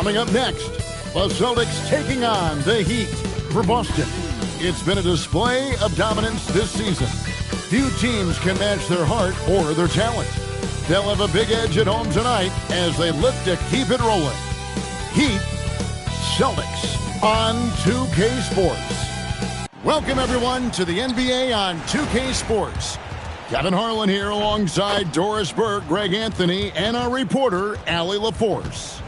Coming up next, the Celtics taking on the Heat for Boston. It's been a display of dominance this season. Few teams can match their heart or their talent. They'll have a big edge at home tonight as they look to keep it rolling. Heat, Celtics on 2K Sports. Welcome everyone to the NBA on 2K Sports. Kevin Harlan here alongside Doris Burke, Greg Anthony, and our reporter, Allie LaForce.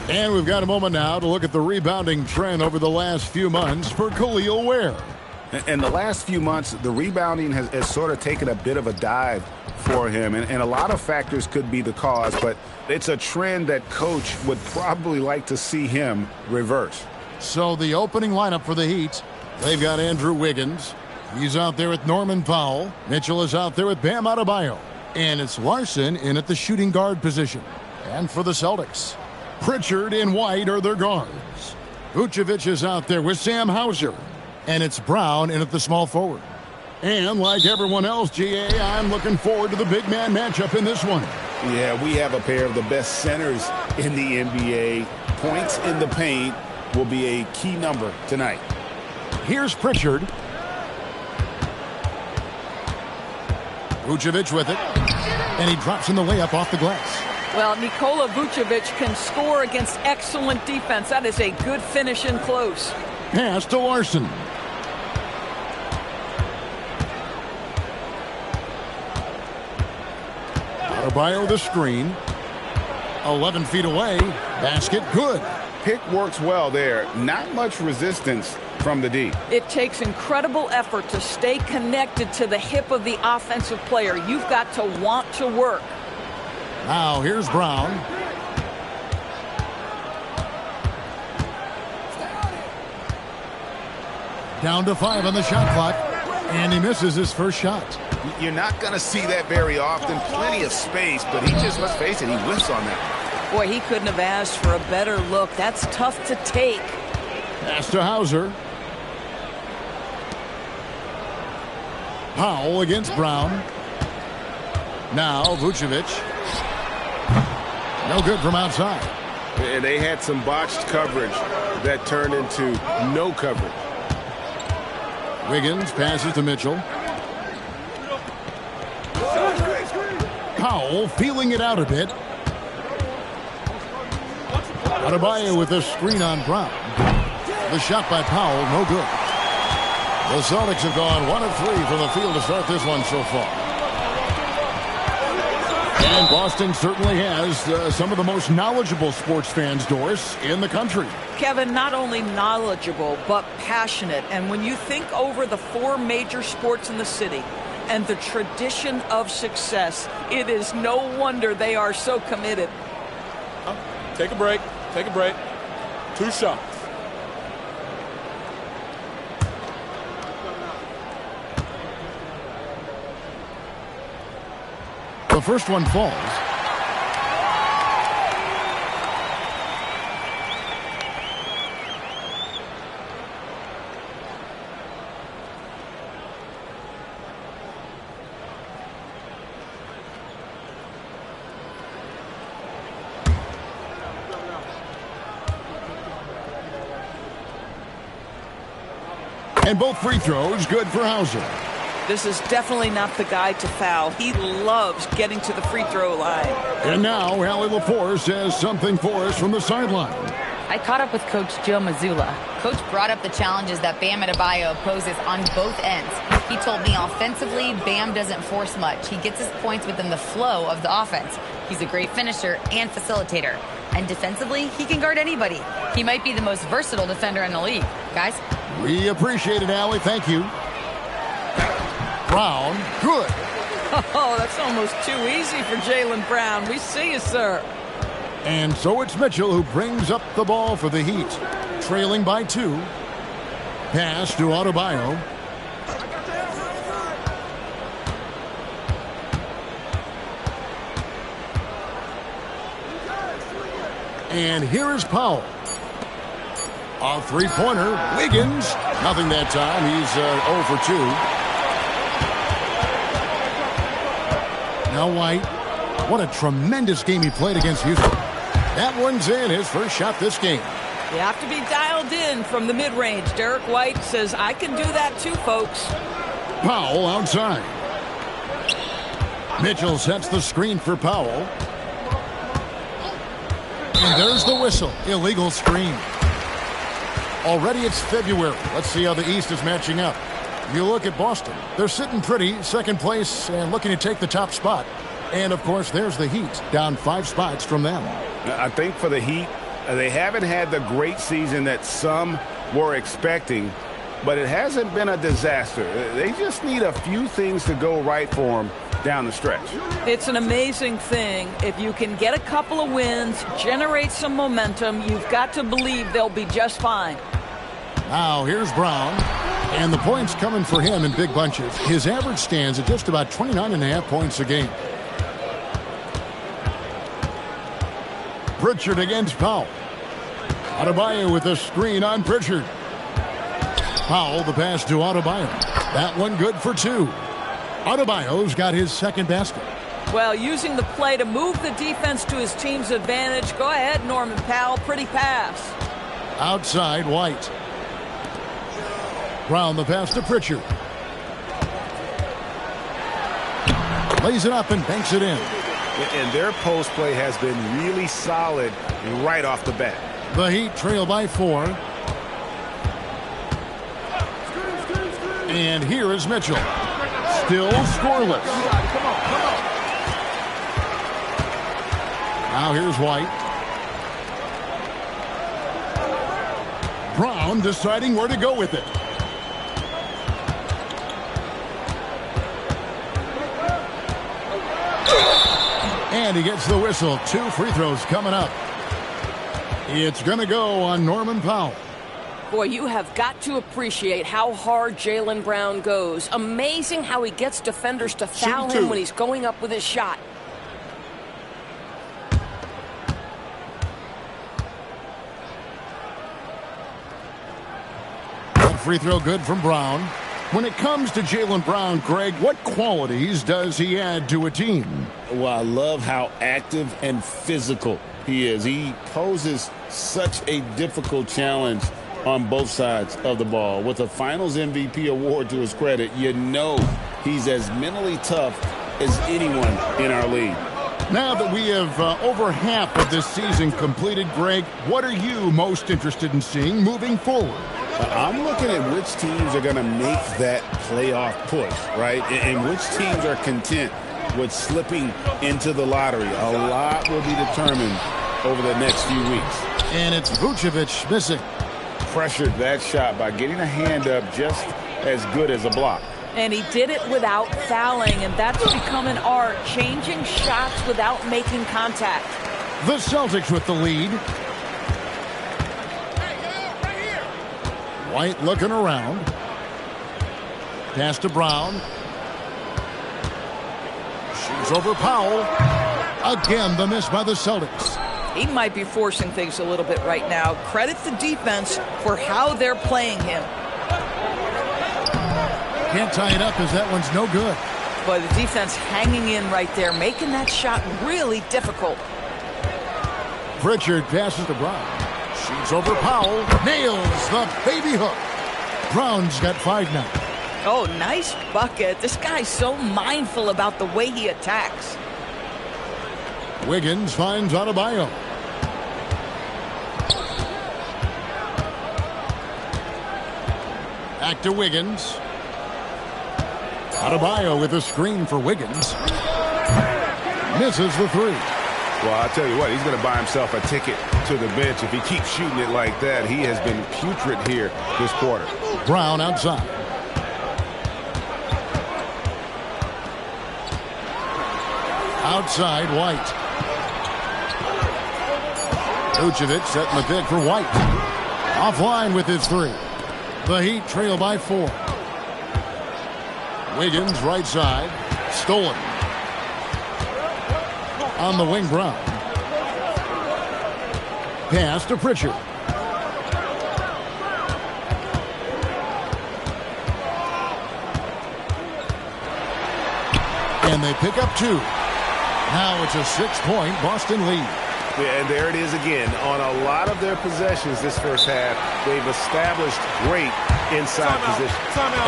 And we've got a moment now to look at the rebounding trend over the last few months for Khalil Ware. In the last few months, the rebounding has sort of taken a bit of a dive for him. And a lot of factors could be the cause, but it's a trend that coach would probably like to see him reverse. So the opening lineup for the Heat, they've got Andrew Wiggins. He's out there with Norman Powell. Mitchell is out there with Bam Adebayo. And it's Larson in at the shooting guard position. And for the Celtics, Pritchard and White are their guards. Vucevic is out there with Sam Hauser. And it's Brown in at the small forward. And like everyone else, GA, I'm looking forward to the big man matchup in this one. Yeah, we have a pair of the best centers in the NBA. Points in the paint will be a key number tonight. Here's Pritchard. Vucevic with it. And he drops in the layup off the glass. Well, Nikola Vucevic can score against excellent defense. That is a good finish in close. Pass to Larson. Adebayo the screen. 11 feet away. Basket good. Pick works well there. Not much resistance from the D. It takes incredible effort to stay connected to the hip of the offensive player. You've got to want to work. Now here's Brown. Down to 5 on the shot clock. And he misses his first shot. You're not going to see that very often. Plenty of space, but he just, let's face it, he whiffs on that. Boy, he couldn't have asked for a better look. That's tough to take. Pass to Hauser. Powell against Brown. Now Vucevic. No good from outside. And they had some botched coverage that turned into no coverage. Wiggins passes to Mitchell. Powell feeling it out a bit. Adebayo with a screen on Brown. The shot by Powell, no good. The Celtics have gone 1 of 3 from the field to start this one so far. And Boston certainly has some of the most knowledgeable sports fans, Doris, in the country. Kevin, not only knowledgeable, but passionate. And when you think over the 4 major sports in the city and the tradition of success, it is no wonder they are so committed. Take a break. Take a break. 2 shots. The first one falls. And both free throws good for Hauser. This is definitely not the guy to foul. He loves getting to the free throw line. And now Allie LaForce has something for us from the sideline. I caught up with Coach Joe Mazzulla. Coach brought up the challenges that Bam Adebayo poses on both ends. He told me offensively, Bam doesn't force much. He gets his points within the flow of the offense. He's a great finisher and facilitator. And defensively, he can guard anybody. He might be the most versatile defender in the league. Guys? We appreciate it, Allie. Thank you. Brown, good. Oh, that's almost too easy for Jaylen Brown. We see you, sir. And so it's Mitchell who brings up the ball for the Heat. Trailing by 2. Pass to Adebayo. And here is Powell. A three-pointer. Wiggins. Nothing that time. He's 0 for 2. Now White. What a tremendous game he played against Houston. That one's in, his first shot this game. You have to be dialed in from the mid-range. Derek White says, I can do that too, folks. Powell outside. Mitchell sets the screen for Powell. And there's the whistle. Illegal screen. Already it's February. Let's see how the East is matching up. You look at Boston. They're sitting pretty, second place, and looking to take the top spot. And, of course, there's the Heat, down 5 spots from them. I think for the Heat, they haven't had the great season that some were expecting, but it hasn't been a disaster. They just need a few things to go right for them down the stretch. It's an amazing thing. If you can get a couple of wins, generate some momentum, you've got to believe they'll be just fine. Now, here's Brown. And the points coming for him in big bunches. His average stands at just about 29.5 points a game. Pritchard against Powell. Adebayo with a screen on Pritchard. Powell, the pass to Adebayo. That one good for 2. Adebayo's got his second basket. Well, using the play to move the defense to his team's advantage. Go ahead, Norman Powell. Pretty pass. Outside, White. Brown, the pass to Pritchard. Lays it up and banks it in. And their post play has been really solid right off the bat. The Heat trail by 4. And here is Mitchell. Still scoreless. Now here's White. Brown deciding where to go with it. And he gets the whistle. 2 free throws coming up. It's going to go on Norman Powell. Boy, you have got to appreciate how hard Jaylen Brown goes. Amazing how he gets defenders to foul him when he's going up with his shot. One free throw good from Brown. When it comes to Jaylen Brown, Greg, what qualities does he add to a team? Well, I love how active and physical he is. He poses such a difficult challenge on both sides of the ball. With a Finals MVP award to his credit, you know he's as mentally tough as anyone in our league. Now that we have over half of this season completed, Greg, what are you most interested in seeing moving forward? I'm looking at which teams are going to make that playoff push, right? And which teams are content with slipping into the lottery. A lot will be determined over the next few weeks. And it's Vucevic missing. Pressured that shot by getting a hand up just as good as a block. And he did it without fouling, and that's become an art, changing shots without making contact. The Celtics with the lead. White looking around. Pass to Brown. Shoots over Powell. Again, the miss by the Celtics. He might be forcing things a little bit right now. Credit the defense for how they're playing him. Can't tie it up as that one's no good. But the defense hanging in right there, making that shot really difficult. Pritchard passes to Brown. Shoots over Powell. Nails the baby hook. Brown's got 5 now. Oh, nice bucket. This guy's so mindful about the way he attacks. Wiggins finds Adebayo. Back to Wiggins. Adebayo with a screen for Wiggins. Misses the 3. Well, I'll tell you what, he's going to buy himself a ticket to the bench. If he keeps shooting it like that, he has been putrid here this quarter. Brown outside. Outside, White. Vucevic setting the pick for White. Offline with his 3. The Heat trail by 4. Wiggins right side. Stolen. On the wing, Brown. Pass to Pritchard. And they pick up 2. Now it's a 6-point Boston lead. Yeah, and there it is again. On a lot of their possessions this first half, they've established great inside position.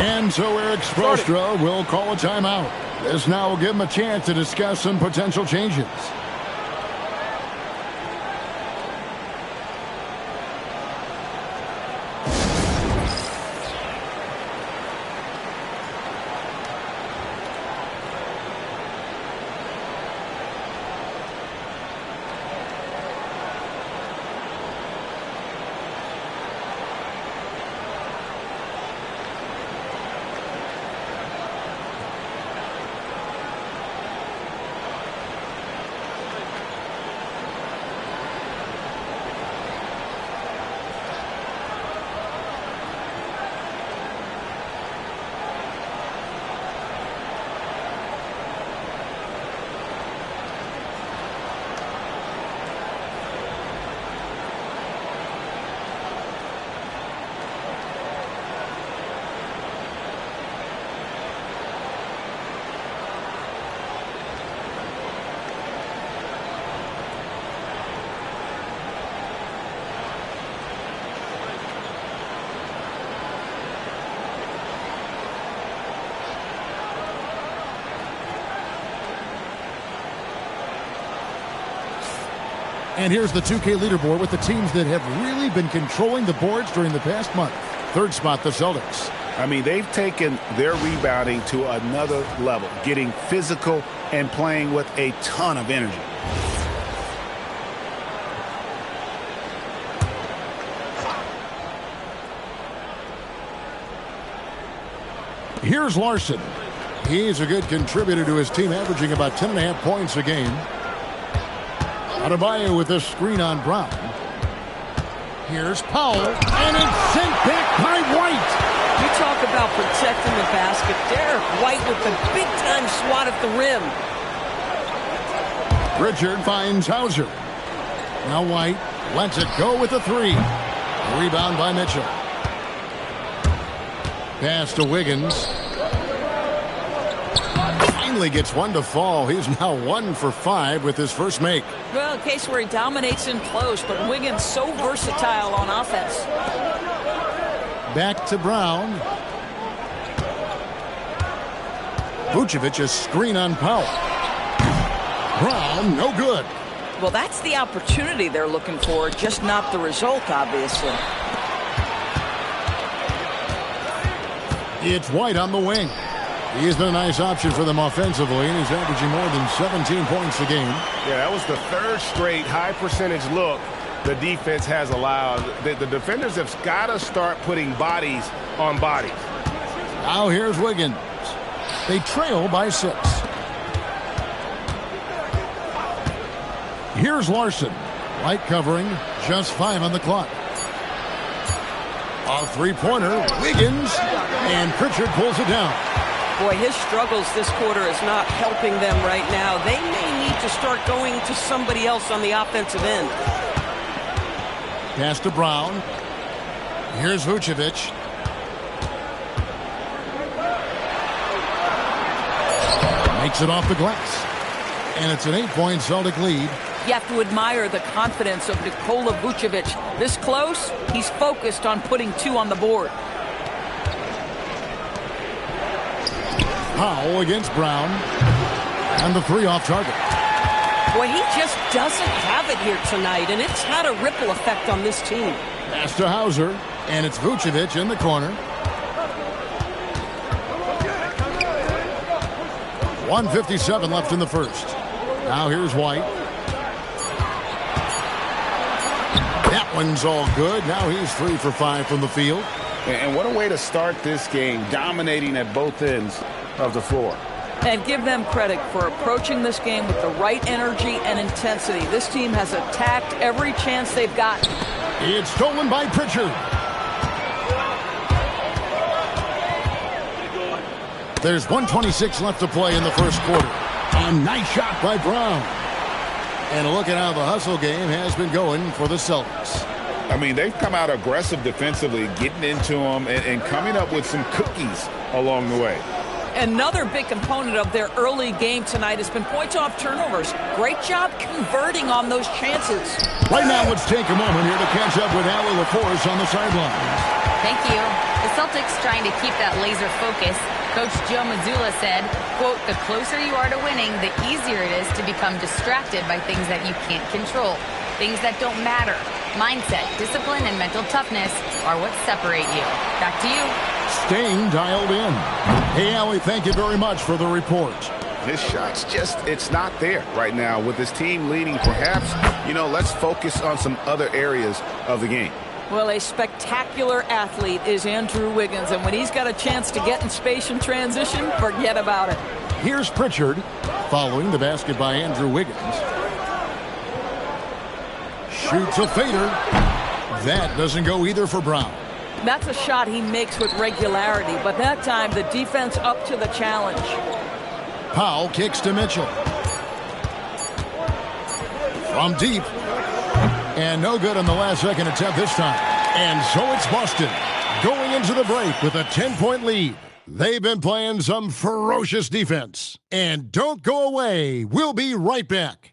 And so Eric Spoelstra will call a timeout. This now will give him a chance to discuss some potential changes. And here's the 2K leaderboard with the teams that have really been controlling the boards during the past month. Third spot, the Celtics. I mean, they've taken their rebounding to another level, getting physical and playing with a ton of energy. Here's Larson. He's a good contributor to his team, averaging about 10.5 points a game. Adebayo with this screen on Brown. Here's Powell, and it's sent back by White. You talk about protecting the basket. Derek White with the big-time swat at the rim. Richard finds Hauser. Now White lets it go with the three. Rebound by Mitchell. Pass to Wiggins. Finally gets one to fall. He's now 1 for 5 with his first make. Well, a case where he dominates in close, but Wiggins so versatile on offense. Back to Brown. Vucevic's screen on Powell. Brown, no good. Well, that's the opportunity they're looking for, just not the result, obviously. It's White on the wing. He's been a nice option for them offensively, and he's averaging more than 17 points a game. Yeah, that was the third straight high-percentage look the defense has allowed. The defenders have got to start putting bodies on bodies. Now here's Wiggins. They trail by 6. Here's Larson. Light covering, just 5 on the clock. A three-pointer, Wiggins, and Pritchard pulls it down. Boy, his struggles this quarter is not helping them right now. They may need to start going to somebody else on the offensive end. Pass to Brown. Here's Vucevic. Makes it off the glass. And it's an 8-point Celtic lead. You have to admire the confidence of Nikola Vucevic. This close, he's focused on putting 2 on the board. Powell against Brown. And the 3 off target. Boy, he just doesn't have it here tonight, and it's had a ripple effect on this team. Pass to Hauser, and it's Vucevic in the corner. 1:57 left in the first. Now here's White. That one's all good. Now he's 3 for 5 from the field. And what a way to start this game, dominating at both ends of the floor. And give them credit for approaching this game with the right energy and intensity. This team has attacked every chance they've got. It's stolen by Pritchard. There's 1:26 left to play in the first quarter. A nice shot by Brown. And look at how the hustle game has been going for the Celtics. I mean, they've come out aggressive defensively, getting into them and coming up with some cookies along the way. Another big component of their early game tonight has been points off turnovers. Great job converting on those chances. Right now, let's take a moment here to catch up with Allie LaForce on the sidelines. Thank you. The Celtics trying to keep that laser focus. Coach Joe Mazzulla said, quote, "The closer you are to winning, the easier it is to become distracted by things that you can't control, things that don't matter. Mindset, discipline, and mental toughness are what separate you." Back to you. Staying dialed in. Hey, Allie, thank you very much for the report. His shot's it's not there right now. With his team leading, perhaps, let's focus on some other areas of the game. Well, a spectacular athlete is Andrew Wiggins, and when he's got a chance to get in space and transition, forget about it. Here's Pritchard following the basket by Andrew Wiggins. Shoots a fader. That doesn't go either for Brown. That's a shot he makes with regularity, but that time the defense up to the challenge. Powell kicks to Mitchell. From deep. And no good on the last second attempt this time. And so it's Boston going into the break with a 10-point lead. They've been playing some ferocious defense. And don't go away. We'll be right back.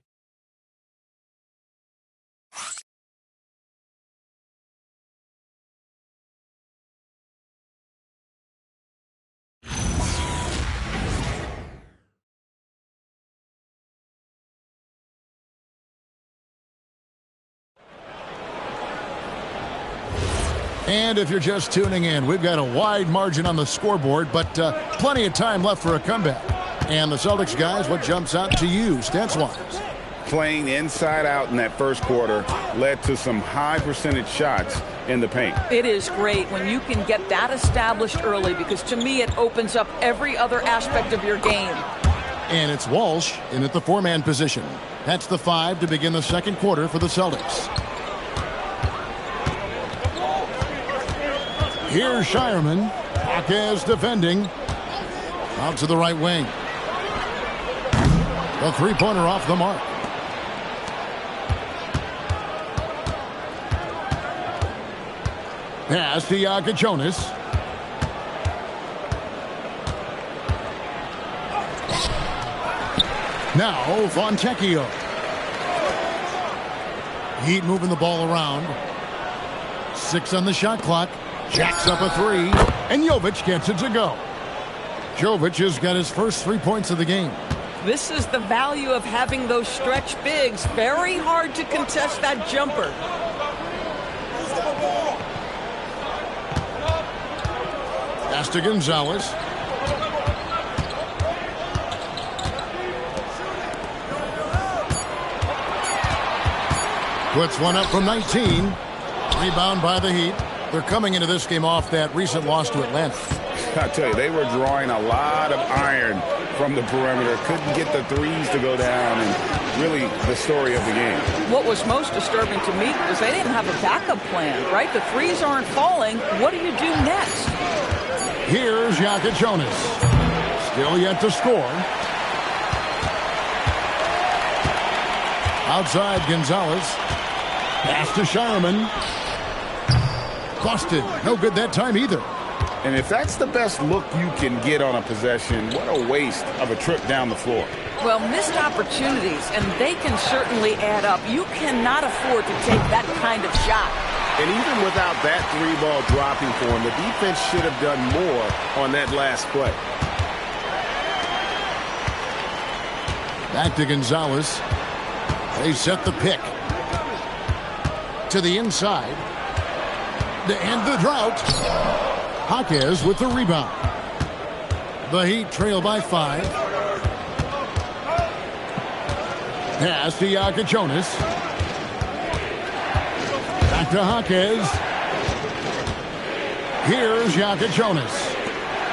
And if you're just tuning in, we've got a wide margin on the scoreboard, but plenty of time left for a comeback. And the Celtics guys, what jumps out to you, stats-wise? Playing inside out in that first quarter led to some high percentage shots in the paint. It is great when you can get that established early, because to me it opens up every other aspect of your game. And it's Walsh in at the four-man position. That's the 5 to begin the second quarter for the Celtics. Here's Shireman. Hawkes defending. Out to the right wing. The three-pointer off the mark. Pass to Jonas. Now Fontecchio. Heat moving the ball around. 6 on the shot clock. Jacks up a 3, and Jovic gets it to go. Jovic has got his first 3 points of the game. This is the value of having those stretch bigs. Very hard to contest that jumper. Pass to Gonzalez. Puts one up from 19. Rebound by the Heat. They're coming into this game off that recent loss to Atlanta. I tell you, they were drawing a lot of iron from the perimeter. Couldn't get the threes to go down, and really the story of the game. What was most disturbing to me is they didn't have a backup plan, right? The threes aren't falling. What do you do next? Here's Jonas. Still yet to score. Outside Gonzalez. Pass to Shireman. Busted. No good that time either. And if that's the best look you can get on a possession, what a waste of a trip down the floor. Well, missed opportunities, and they can certainly add up. You cannot afford to take that kind of shot. And even without that 3-ball dropping for him, the defense should have done more on that last play. Back to Gonzalez. They set the pick. To the inside. To end the drought. Hawkes with the rebound. The Heat trail by 5. Pass to Jonas. Back to Hawkes. Here's Jonas.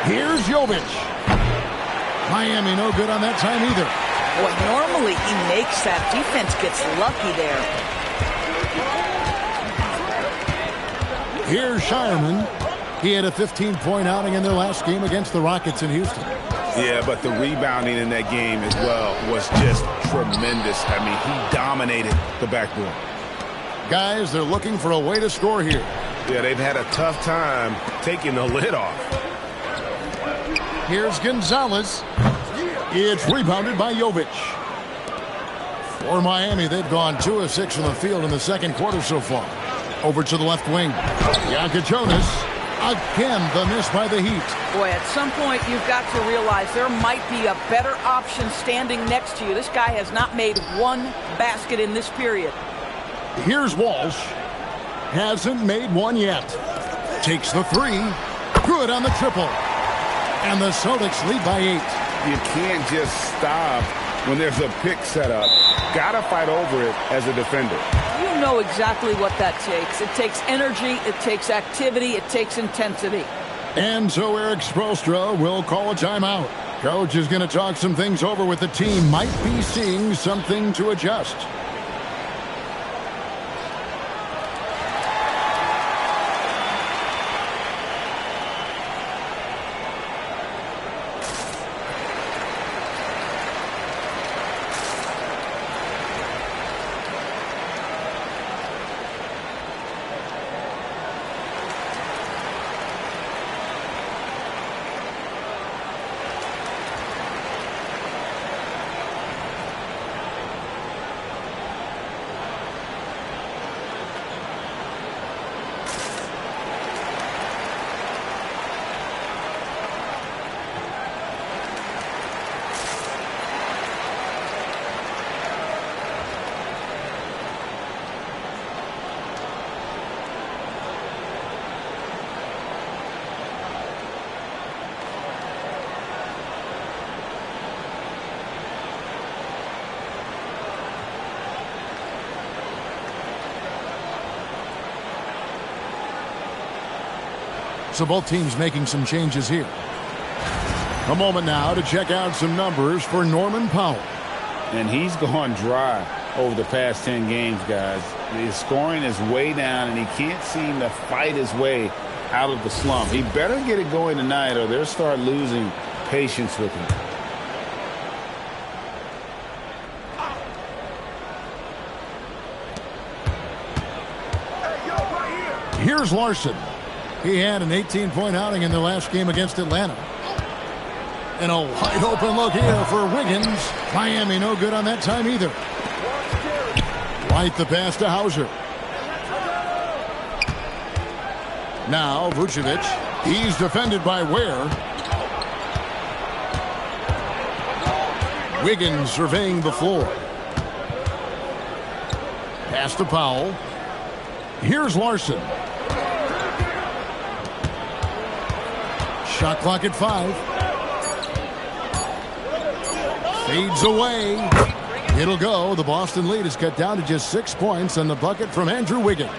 Here's Jovic. Miami no good on that time either. Boy, normally he makes that. Defense gets lucky there. Here's Shireman. He had a 15-point outing in their last game against the Rockets in Houston. Yeah, but the rebounding in that game as well was just tremendous. I mean, he dominated the backboard. Guys, they're looking for a way to score here. Yeah, they've had a tough time taking the lid off. Here's Gonzalez. It's rebounded by Jovic. For Miami, they've gone 2 of 6 from the field in the second quarter so far. Over to the left wing. Jonas. Again, the miss by the Heat. Boy, at some point, you've got to realize there might be a better option standing next to you. This guy has not made one basket in this period. Here's Walsh. Hasn't made one yet. Takes the 3. Good on the triple. And the Celtics lead by 8. You can't just stop when there's a pick set up. Gotta fight over it as a defender. You know exactly what that takes. It takes energy, it takes activity, it takes intensity. And so Eric Spoelstra will call a timeout. Coach is going to talk some things over with the team. Might be seeing something to adjust. So both teams making some changes here. A moment now to check out some numbers for Norman Powell. And he's gone dry over the past 10 games, guys. His scoring is way down, and he can't seem to fight his way out of the slump. He better get it going tonight, or they'll start losing patience with him. Here's Larson. He had an 18-point outing in the last game against Atlanta. And a wide open look here for Wiggins. Miami no good on that time either. White the pass to Hauser. Now Vucevic. He's defended by Ware. Wiggins surveying the floor. Pass to Powell. Here's Larson. Shot clock at 5. Fades away. It'll go. The Boston lead is cut down to just 6 points on the bucket from Andrew Wiggins.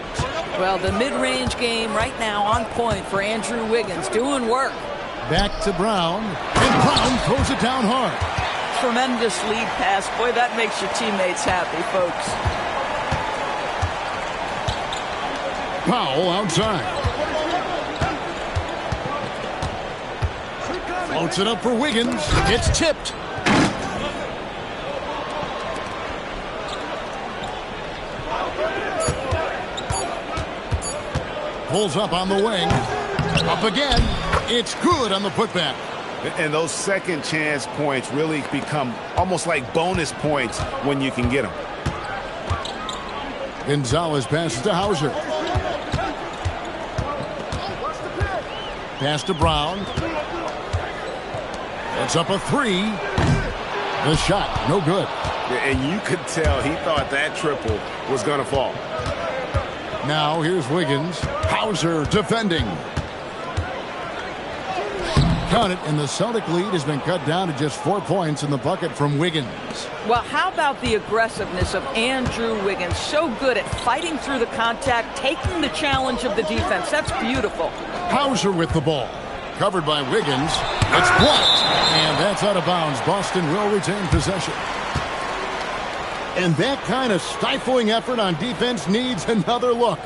Well, the mid-range game right now on point for Andrew Wiggins. Doing work. Back to Brown. And Brown throws it down hard. Tremendous lead pass. Boy, that makes your teammates happy, folks. Powell outside. Floats it up for Wiggins. It's tipped. Pulls up on the wing. Up again. It's good on the putback. And those second chance points really become almost like bonus points when you can get them. Gonzalez passes to Hauser. Pass to Brown. It's up a 3. The shot, no good. And you could tell he thought that triple was going to fall. Now here's Wiggins. Hauser defending. Count it, and the Celtic lead has been cut down to just 4 points in the bucket from Wiggins. Well, how about the aggressiveness of Andrew Wiggins? So good at fighting through the contact, taking the challenge of the defense. That's beautiful. Hauser with the ball. Covered by Wiggins. It's blocked. And that's out of bounds. Boston will retain possession. And that kind of stifling effort on defense needs another look.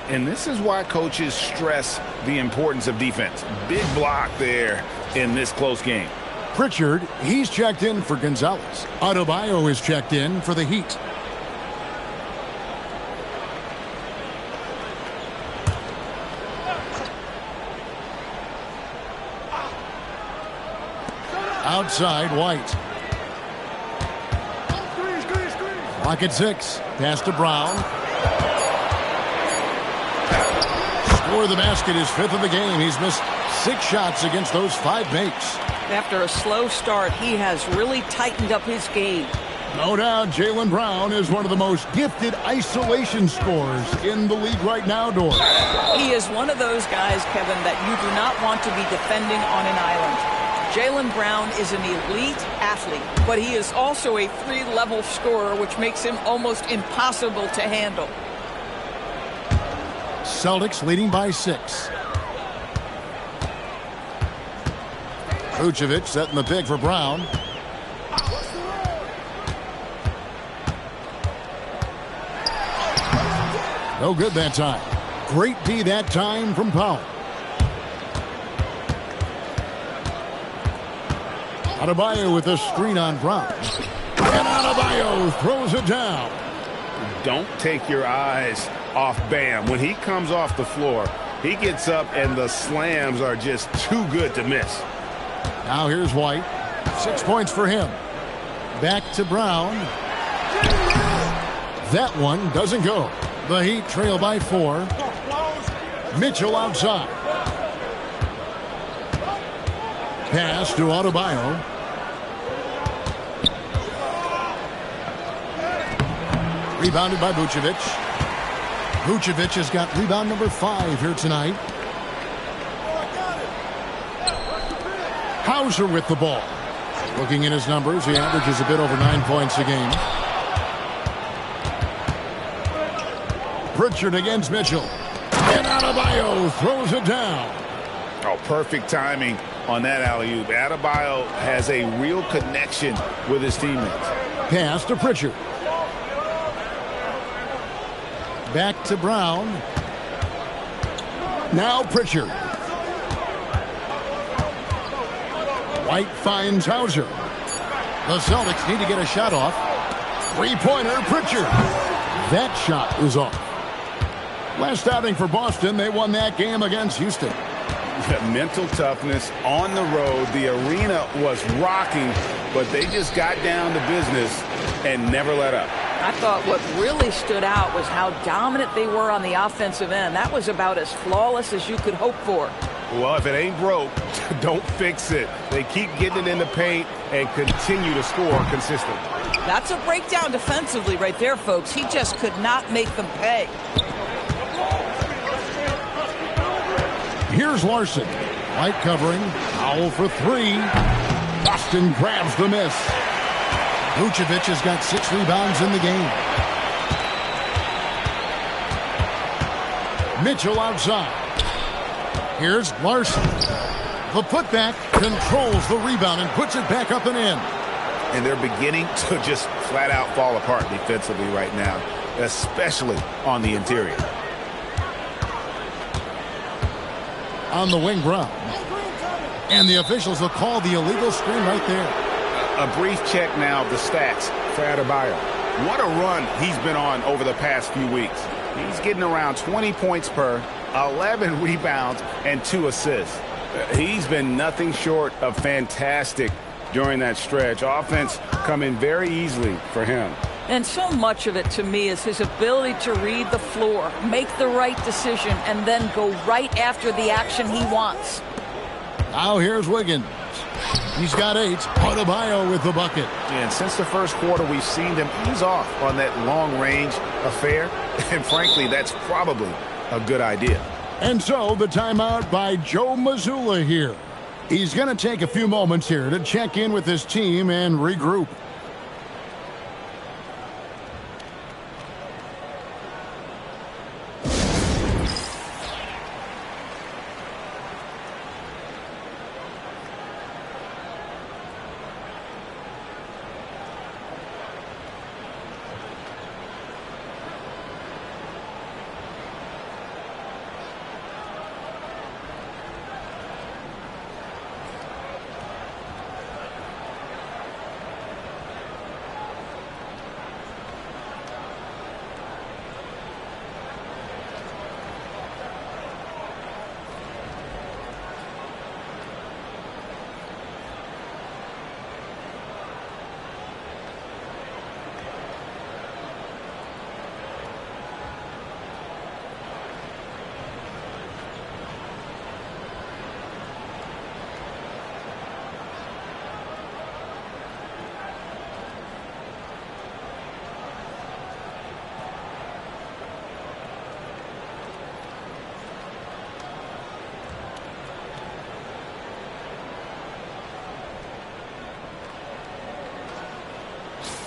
And this is why coaches stress the importance of defense. Big block there in this close game. Pritchard, he's checked in for Gonzalez. Adebayo is checked in for the Heat. Outside, White. Clock at 6. Pass to Brown. Score the basket, his 5th of the game. He's missed 6 shots against those 5 makes. After a slow start, he has really tightened up his game. No doubt, Jaylen Brown is one of the most gifted isolation scorers in the league right now, Dor. He is one of those guys, Kevin, that you do not want to be defending on an island. Jaylen Brown is an elite athlete, but he is also a 3-level scorer, which makes him almost impossible to handle. Celtics leading by 6. Vucevic setting the pick for Brown. No good that time. Great D that time from Powell. Adebayo with a screen on Brown. And Adebayo throws it down. Don't take your eyes off Bam. When he comes off the floor, he gets up and the slams are just too good to miss. Now here's White. 6 points for him. Back to Brown. That one doesn't go. The Heat trail by 4. Mitchell outside. Pass to Adebayo. Rebounded by Vucevic. Vucevic has got rebound number 5 here tonight. Hauser with the ball. Looking at his numbers, he averages a bit over 9 points a game. Pritchard against Mitchell. And Adebayo throws it down. Oh, perfect timing on that alley-oop. Adebayo has a real connection with his teammates. Pass to Pritchard. Back to Brown. Now Pritchard. White finds Hauser. The Celtics need to get a shot off. 3-pointer, Pritchard. That shot is off. Last outing for Boston, they won that game against Houston. Mental toughness on the road. The arena was rocking, but they just got down to business and never let up. I thought what really stood out was how dominant they were on the offensive end. That was about as flawless as you could hope for. Well, if it ain't broke, don't fix it. They keep getting it in the paint and continue to score consistently. That's a breakdown defensively right there, folks. He just could not make them pay. Here's Larson. White covering. Foul for 3. Boston grabs the miss. Vucevic has got 6 rebounds in the game. Mitchell outside. Here's Larson. The putback controls the rebound and puts it back up and in. And they're beginning to just flat out fall apart defensively right now, especially on the interior. On the wing, Brown. And the officials will call the illegal screen right there. A brief check now of the stats for Adebayo. What a run he's been on over the past few weeks. He's getting around 20 points per, 11 rebounds, and 2 assists. He's been nothing short of fantastic during that stretch. Offense coming very easily for him. And so much of it, to me, is his ability to read the floor, make the right decision, and then go right after the action he wants. Now here's Wiggins. He's got 8. Adebayo with the bucket. And since the first quarter, we've seen them ease off on that long-range affair. And frankly, that's probably a good idea. And so the timeout by Joe Mazzulla here. He's going to take a few moments here to check in with his team and regroup.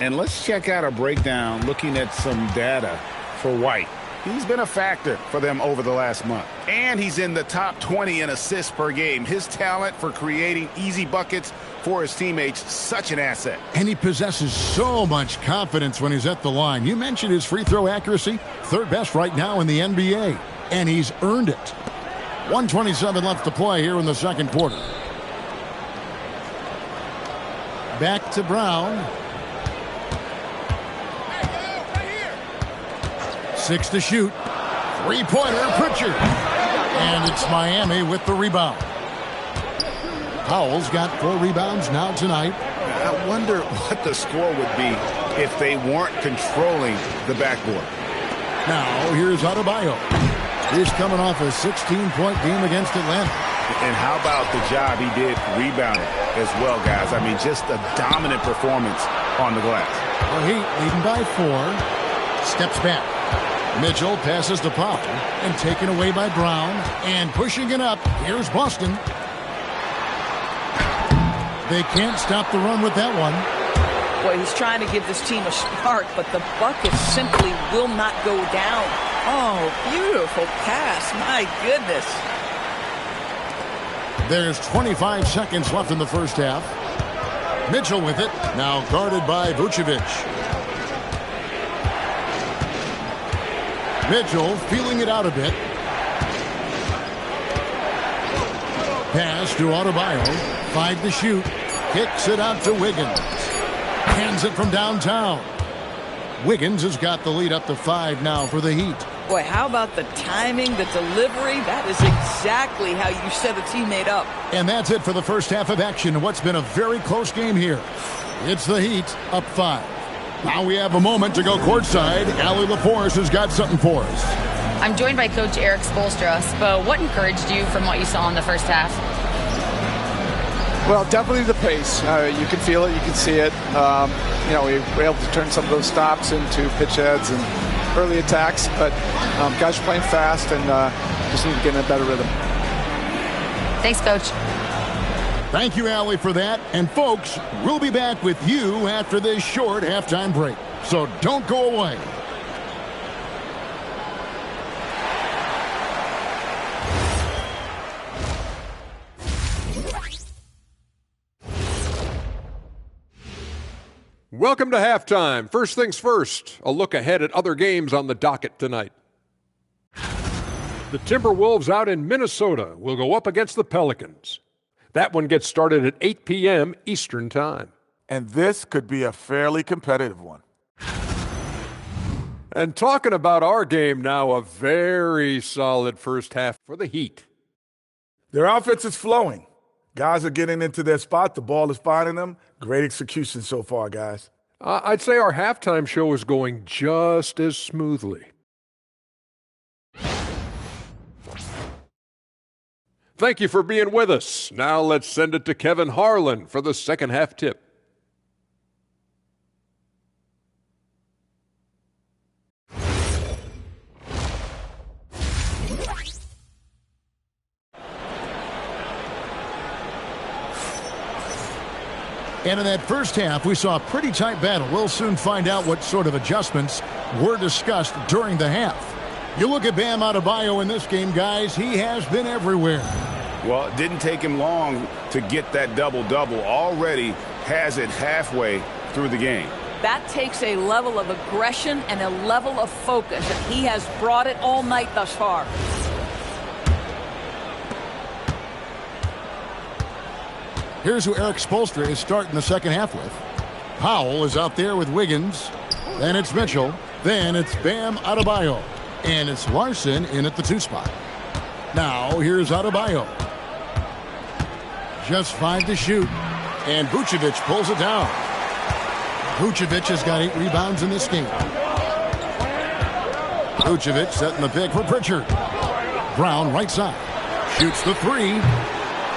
And let's check out a breakdown looking at some data for White. He's been a factor for them over the last month. And he's in the top 20 in assists per game. His talent for creating easy buckets for his teammates, such an asset. And he possesses so much confidence when he's at the line. You mentioned his free throw accuracy, third best right now in the NBA. And he's earned it. 1:27 left to play here in the second quarter. Back to Brown. 6 to shoot. Three-pointer, Pritchard. And it's Miami with the rebound. Powell's got 4 rebounds now tonight. I wonder what the score would be if they weren't controlling the backboard. Now, here's Adebayo. He's coming off a 16-point game against Atlanta. And how about the job he did rebounding as well, guys? I mean, just a dominant performance on the glass. The Heat leading by 4. Steps back. Mitchell passes to Powell and taken away by Brown. And pushing it up, here's Boston. They can't stop the run with that one. Boy, he's trying to give this team a spark, but the bucket simply will not go down. Oh, beautiful pass. My goodness. There's 25 seconds left in the first half. Mitchell with it, now guarded by Vucevic. Mitchell feeling it out a bit. Pass to Adebayo. 5 to shoot. Kicks it out to Wiggins. Hands it from downtown. Wiggins has got the lead up to 5 now for the Heat. Boy, how about the timing, the delivery? That is exactly how you set a teammate up. And that's it for the first half of action. What's been a very close game here. It's the Heat up 5. Now we have a moment to go courtside. Allie LaForce has got something for us. I'm joined by Coach Eric Spoelstra. Spo, what encouraged you from what you saw in the first half? Well, definitely the pace. You can feel it, you can see it. We were able to turn some of those stops into pitch heads and early attacks, but guys are playing fast and just need to get in a better rhythm. Thanks, Coach. Thank you, Allie, for that. And, folks, we'll be back with you after this short halftime break. So don't go away. Welcome to halftime. First things first, a look ahead at other games on the docket tonight. The Timberwolves out in Minnesota will go up against the Pelicans. That one gets started at 8 p.m. Eastern Time. And this could be a fairly competitive one. And talking about our game now, a very solid first half for the Heat. Their offense is flowing. Guys are getting into their spot. The ball is finding them. Great execution so far, guys. I'd say our halftime show is going just as smoothly. Thank you for being with us. Now let's send it to Kevin Harlan for the second half tip. And in that first half, we saw a pretty tight battle. We'll soon find out what sort of adjustments were discussed during the half. You look at Bam Adebayo in this game, guys, he has been everywhere. Well, it didn't take him long to get that double-double. Already has it halfway through the game. That takes a level of aggression and a level of focus, and he has brought it all night thus far. Here's who Eric Spoelstra is starting the second half with. Powell is out there with Wiggins. Then it's Mitchell. Then it's Bam Adebayo. And it's Larson in at the 2 spot. Now here's Adebayo. Just 5 to shoot. And Vucevic pulls it down. Vucevic has got 8 rebounds in this game. Vucevic setting the pick for Pritchard. Brown right side. Shoots the 3.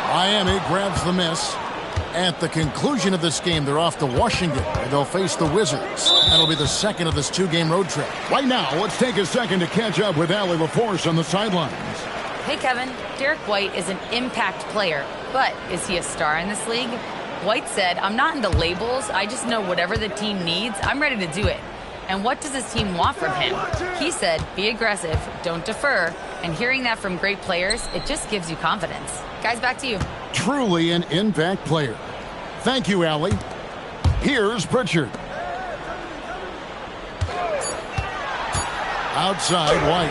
Miami grabs the miss. At the conclusion of this game, they're off to Washington, where they'll face the Wizards. That'll be the second of this 2-game road trip. Right now, let's take a second to catch up with Allie LaForce on the sidelines. Hey, Kevin. Derek White is an impact player, but is he a star in this league? White said, "I'm not into labels. I just know whatever the team needs, I'm ready to do it. And what does his team want from him?" He said, "Be aggressive, don't defer." And hearing that from great players, it just gives you confidence. Guys, back to you. Truly an impact player. Thank you, Allie. Here's Pritchard. Outside, White.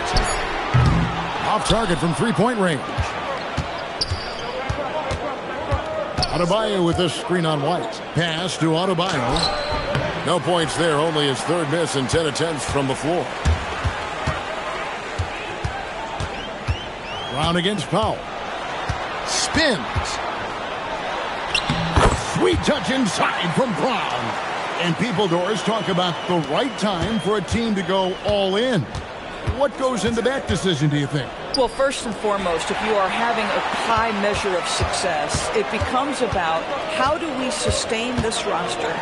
Off target from three-point range. Adebayo with this screen on White. Pass to Adebayo. No points there, only his third miss in 10 attempts from the floor. Brown against Powell. Spins. Sweet touch inside from Brown. And people, Doris, talk about the right time for a team to go all in. What goes into that decision, do you think? Well, first and foremost, if you are having a high measure of success, it becomes about how do we sustain this roster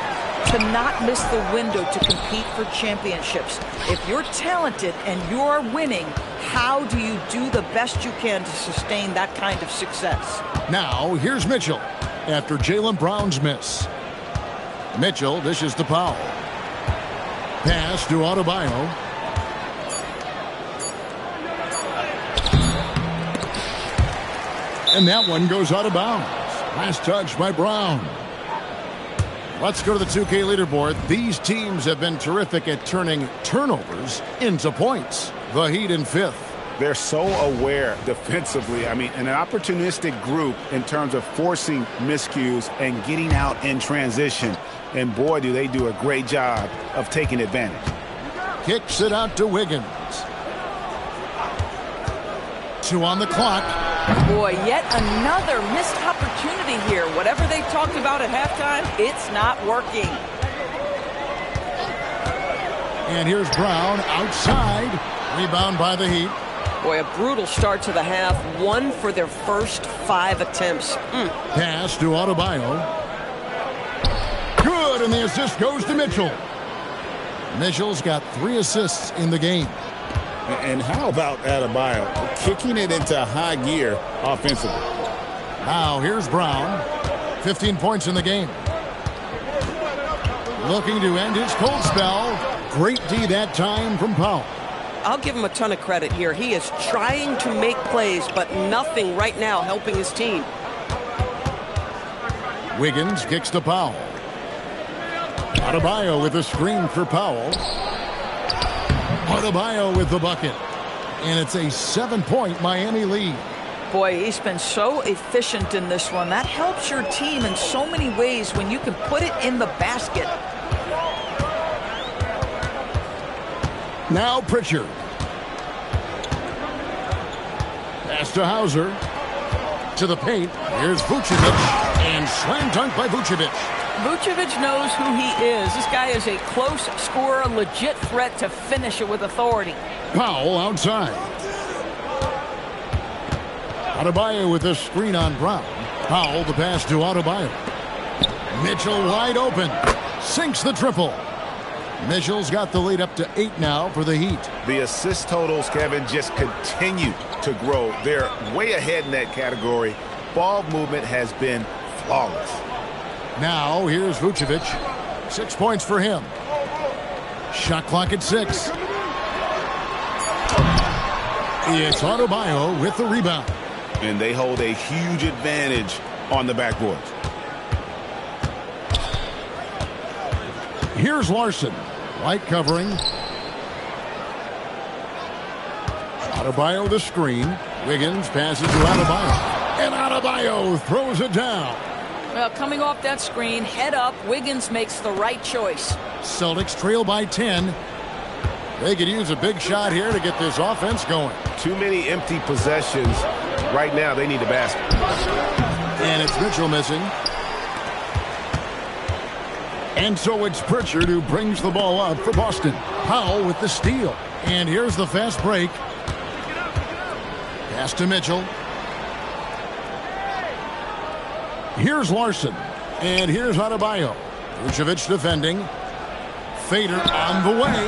to not miss the window to compete for championships. If you're talented and you're winning, how do you do the best you can to sustain that kind of success? Now, here's Mitchell after Jaylen Brown's miss. Mitchell dishes to Powell. Pass to Adebayo. And that one goes out of bounds. Last touch by Brown. Let's go to the 2K leaderboard. These teams have been terrific at turning turnovers into points. The Heat in 5th. They're so aware defensively. I mean, an opportunistic group in terms of forcing miscues and getting out in transition. And boy, do they do a great job of taking advantage. Kicks it out to Wiggins. 2 on the clock. Boy, yet another missed opportunity here. Whatever they talked about at halftime, it's not working. And here's Brown outside. Rebound by the Heat. Boy, a brutal start to the half. 1 for their first 5 attempts. Pass to Adebayo. Good, and the assist goes to Mitchell. Mitchell's got 3 assists in the game. And how about Adebayo kicking it into high gear offensively? Now here's Brown. 15 points in the game. Looking to end his cold spell. Great D that time from Powell. I'll give him a ton of credit here. He is trying to make plays, but nothing right now helping his team. Wiggins kicks to Powell. Adebayo with a screen for Powell. Adebayo with the bucket. And it's a 7-point Miami lead. Boy, he's been so efficient in this one. That helps your team in so many ways when you can put it in the basket. Now Pritchard. Pass to Hauser. To the paint. Here's Vucevic. And slam dunk by Vucevic. Vucevic knows who he is. This guy is a close scorer, a legit threat to finish it with authority. Powell outside. Adebayo with a screen on Brown. Powell the pass to Adebayo. Mitchell wide open. Sinks the triple. Mitchell's got the lead up to 8 now for the Heat. The assist totals, Kevin, just continue to grow. They're way ahead in that category. Ball movement has been flawless. Now here's Vucevic. 6 points for him. Shot clock at 6. It's Adebayo with the rebound. And they hold a huge advantage on the backboard. Here's Larson. White covering. Adebayo the screen. Wiggins passes to Adebayo. And Adebayo throws it down. Well, coming off that screen, head up, Wiggins makes the right choice. Celtics trail by 10. They could use a big shot here to get this offense going. Too many empty possessions. Right now, they need a basket. And it's Mitchell missing. And so it's Pritchard who brings the ball up for Boston. Powell with the steal. And here's the fast break. Pass to Mitchell. Here's Larson. And here's Adebayo. Vucevic defending. Fader on the way.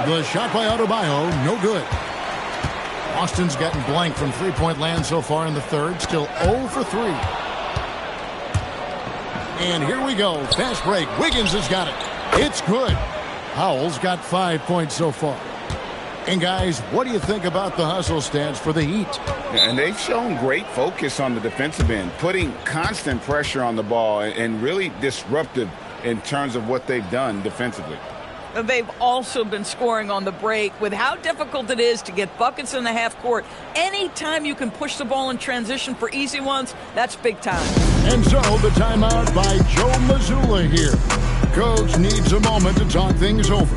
The shot by Adebayo, no good. Boston's gotten blank from three-point land so far in the third. Still 0 for 3. And here we go. Fast break. Wiggins has got it. It's good. Powell's got 5 points so far. And, guys, what do you think about the hustle stance for the Heat? And they've shown great focus on the defensive end, putting constant pressure on the ball and really disruptive in terms of what they've done defensively. They've also been scoring on the break. With how difficult it is to get buckets in the half court, anytime you can push the ball in transition for easy ones, that's big time. And so the timeout by Joe Mazzulla here. Coach needs a moment to talk things over.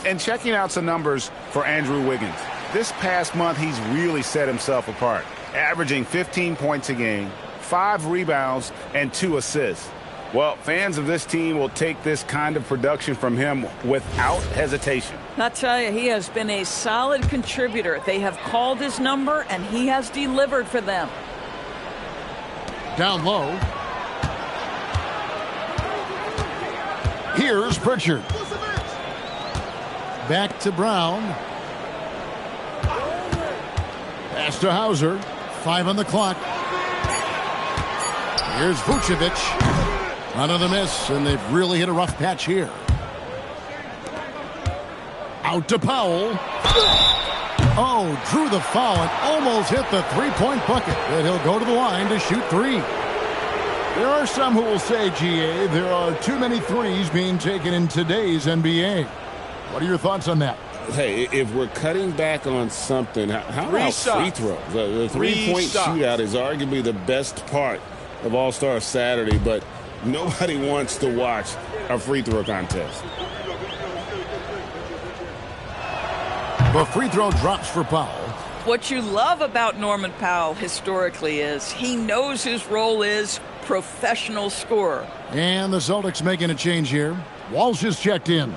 And checking out some numbers for Andrew Wiggins. This past month, he's really set himself apart, averaging 15 points a game, 5 rebounds, and 2 assists. Well, fans of this team will take this kind of production from him without hesitation. I tell you, he has been a solid contributor. They have called his number, and he has delivered for them. Down low. Here's Pritchard. Back to Brown. Pass to Hauser. 5 on the clock. Here's Vucevic. Another miss, and they've really hit a rough patch here. Out to Powell. Oh, drew the foul and almost hit the three-point bucket. But he'll go to the line to shoot 3. There are some who will say, GA, there are too many threes being taken in today's NBA. What are your thoughts on that? Hey, if we're cutting back on something, how about free throws? The three-point shootout is arguably the best part of All-Star Saturday, but nobody wants to watch a free throw contest. The free throw drops for Powell. What you love about Norman Powell historically is he knows his role is professional scorer. And the Celtics making a change here. Walsh is checked in.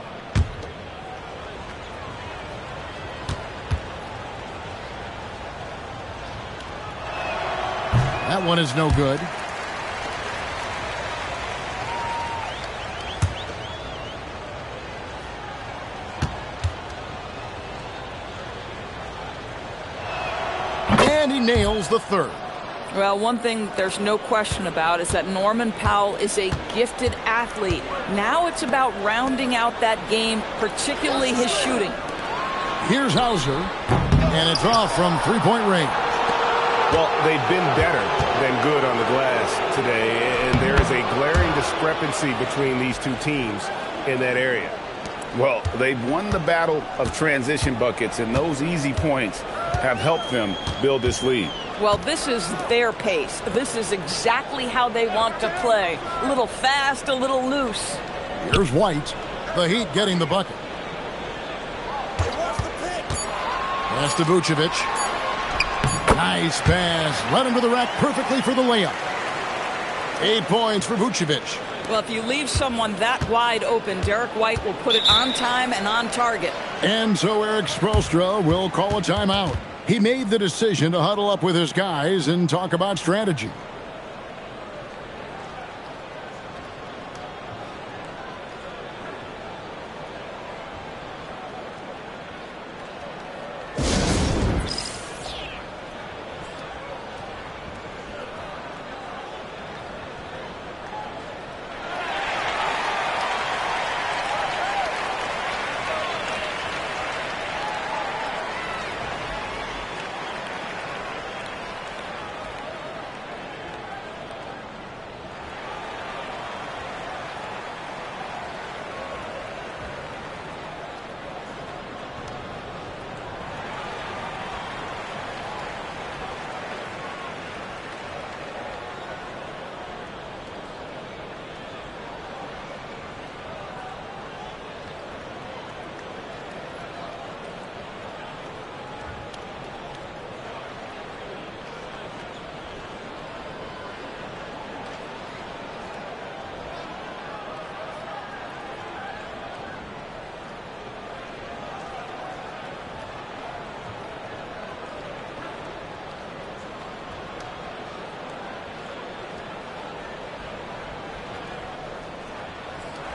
That one is no good. And he nails the third. Well, one thing there's no question about is that Norman Powell is a gifted athlete. Now it's about rounding out that game, particularly his shooting. Here's Hauser, and it's off from three-point range. Well, they've been better than good on the glass today, and there is a glaring discrepancy between these two teams in that area. Well, they've won the battle of transition buckets, and those easy points have helped them build this lead. Well, this is their pace. This is exactly how they want to play. A little fast, a little loose. Here's White. The Heat getting the bucket. Pass to Vucevic. Nice pass. Led him to the rack perfectly for the layup. 8 points for Vucevic. Well, if you leave someone that wide open, Derek White will put it on time and on target. And so Eric Spoelstra will call a timeout. He made the decision to huddle up with his guys and talk about strategy.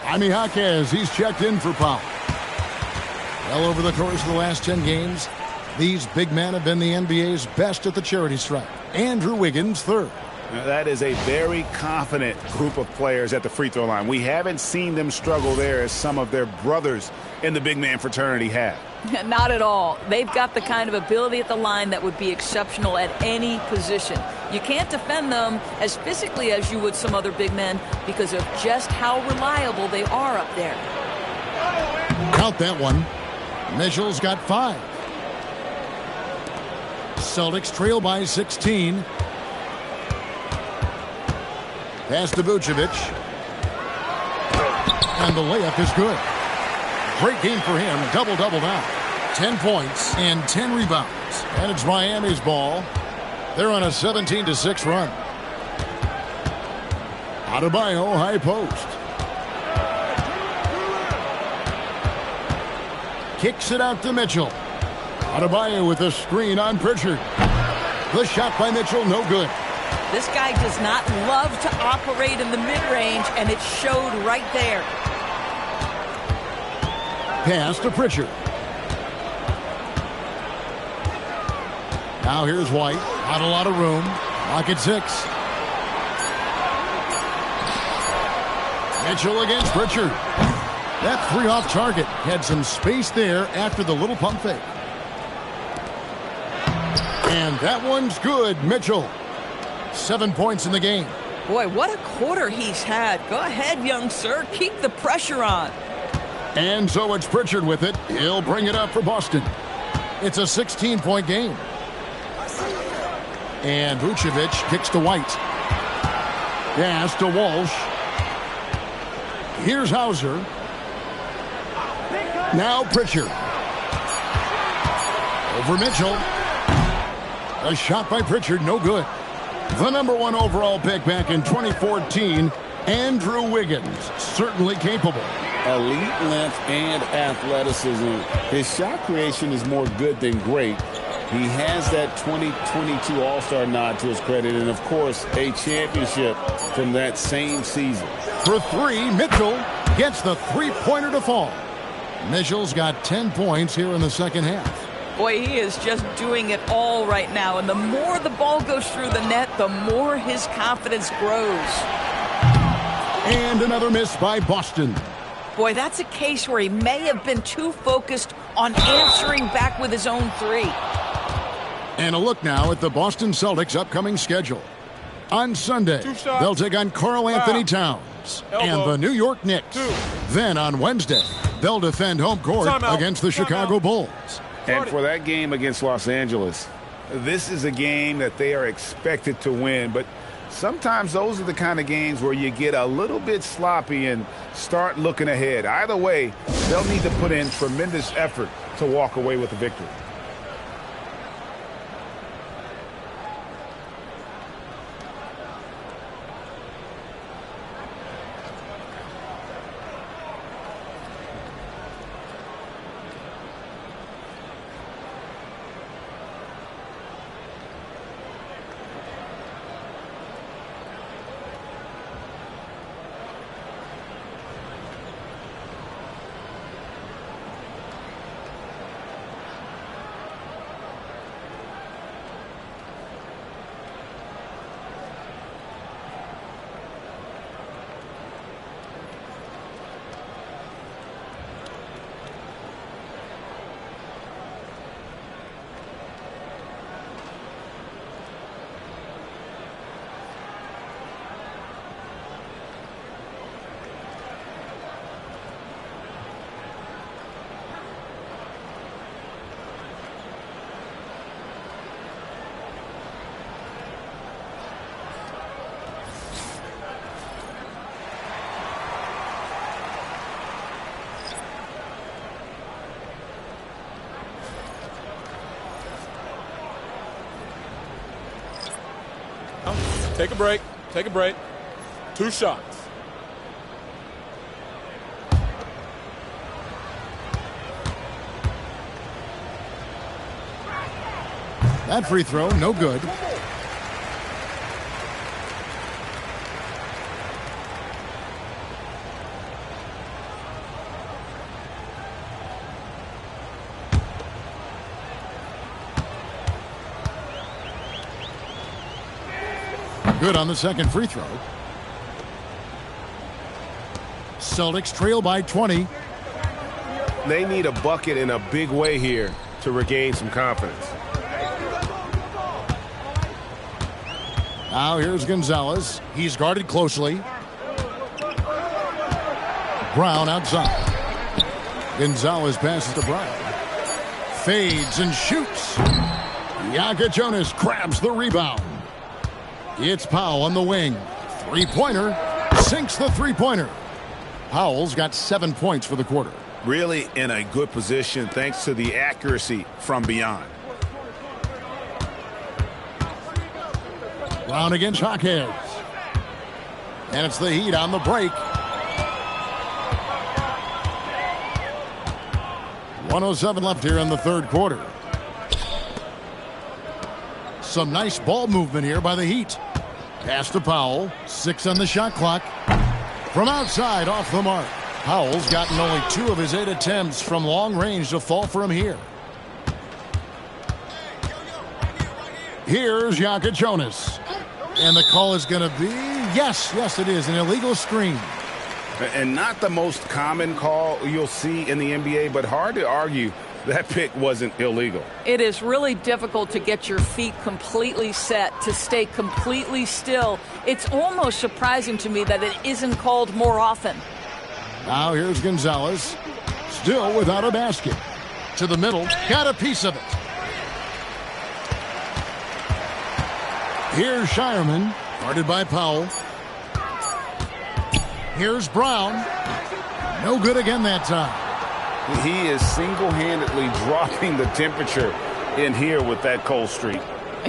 Jaime Jaquez, he's checked in for foul. Well, over the course of the last 10 games, these big men have been the NBA's best at the charity stripe. Andrew Wiggins, third. Now, that is a very confident group of players at the free throw line. We haven't seen them struggle there as some of their brothers in the big man fraternity have. Not at all. They've got the kind of ability at the line that would be exceptional at any position. You can't defend them as physically as you would some other big men because of just how reliable they are up there. Count that one. Mitchell's got 5. Celtics trail by 16. Pass to Vucevic. And the layup is good. Great game for him. Double-double now. 10 points and 10 rebounds. And it's Miami's ball. They're on a 17-6 run. Adebayo, high post. Kicks it out to Mitchell. Adebayo with a screen on Pritchard. The shot by Mitchell, no good. This guy does not love to operate in the mid-range, and it showed right there. Pass to Pritchard. Now here's White. Not a lot of room. Lock at 6. Mitchell against Pritchard. That 3 off target. Had some space there after the little pump fake. And that one's good. Mitchell. 7 points in the game. Boy, what a quarter he's had. Go ahead, young sir. Keep the pressure on. And so it's Pritchard with it. He'll bring it up for Boston. It's a 16-point game. And Vucevic kicks to White. Pass to Walsh. Here's Hauser. Now Pritchard. Over Mitchell. A shot by Pritchard, no good. The #1 overall pick back in 2014, Andrew Wiggins, certainly capable. Elite length and athleticism. His shot creation is more good than great. He has that 2022 All-Star nod to his credit, and of course, a championship from that same season. For 3, Mitchell gets the three-pointer to fall. Mitchell's got 10 points here in the second half. Boy, he is just doing it all right now, and the more the ball goes through the net, the more his confidence grows. And another miss by Boston. Boy, that's a case where he may have been too focused on answering back with his own 3. And a look now at the Boston Celtics' upcoming schedule. On Sunday, they'll take on Karl Anthony Towns and the New York Knicks. Then on Wednesday, they'll defend home court against the Chicago Bulls. And for that game against Los Angeles, this is a game that they are expected to win. But sometimes those are the kind of games where you get a little bit sloppy and start looking ahead. Either way, they'll need to put in tremendous effort to walk away with a victory. Take a break. Take a break. 2 shots. That free throw, no good. Good on the second free throw. Celtics trail by 20. They need a bucket in a big way here to regain some confidence. Now here's Gonzalez. He's guarded closely. Brown outside. Gonzalez passes to Brown. Fades and shoots. Jonas grabs the rebound. It's Powell on the wing. Three-pointer. Sinks the three-pointer. Powell's got 7 points for the quarter. Really in a good position thanks to the accuracy from beyond. Brown against Hawkins. And it's the Heat on the break. 1:07 left here in the third quarter. Some nice ball movement here by the Heat. Pass to Powell. 6 on the shot clock. From outside, off the mark. Powell's gotten only 2 of his 8 attempts from long range to fall from here. Here's Jonas. And the call is going to be, yes, it is, an illegal screen. And not the most common call you'll see in the NBA, but hard to argue that pick wasn't illegal. It is really difficult to get your feet completely set, to stay completely still. It's almost surprising to me that it isn't called more often. Now here's Gonzalez, still without a basket. To the middle, got a piece of it. Here's Shireman, guarded by Powell. Here's Brown. No good again that time. He is single-handedly dropping the temperature in here with that cold streak.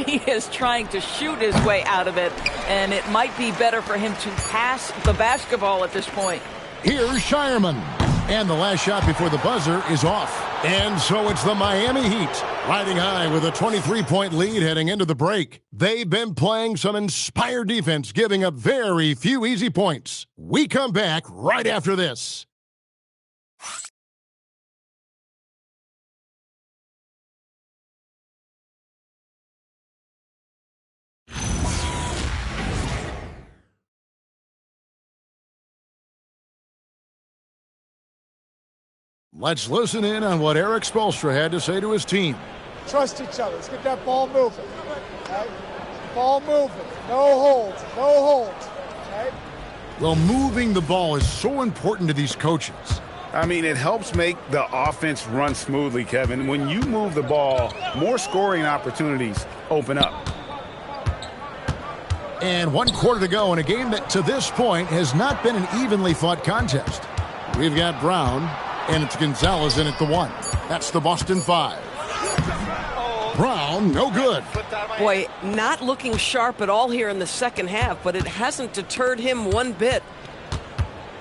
He is trying to shoot his way out of it, and it might be better for him to pass the basketball at this point. Here's Shireman. And the last shot before the buzzer is off. And so it's the Miami Heat riding high with a 23-point lead heading into the break. They've been playing some inspired defense, giving up very few easy points. We come back right after this. Let's listen in on what Eric Spoelstra had to say to his team. Trust each other. Let's get that ball moving. Okay? Ball moving. No holds. No holds. Okay? Well, moving the ball is so important to these coaches. I mean, it helps make the offense run smoothly, Kevin. When you move the ball, more scoring opportunities open up. And 1 quarter to go in a game that, to this point, has not been an evenly fought contest. We've got Brown. And it's Gonzalez in at the 1. That's the Boston 5. Brown, no good. Boy, not looking sharp at all here in the second half, but it hasn't deterred him one bit.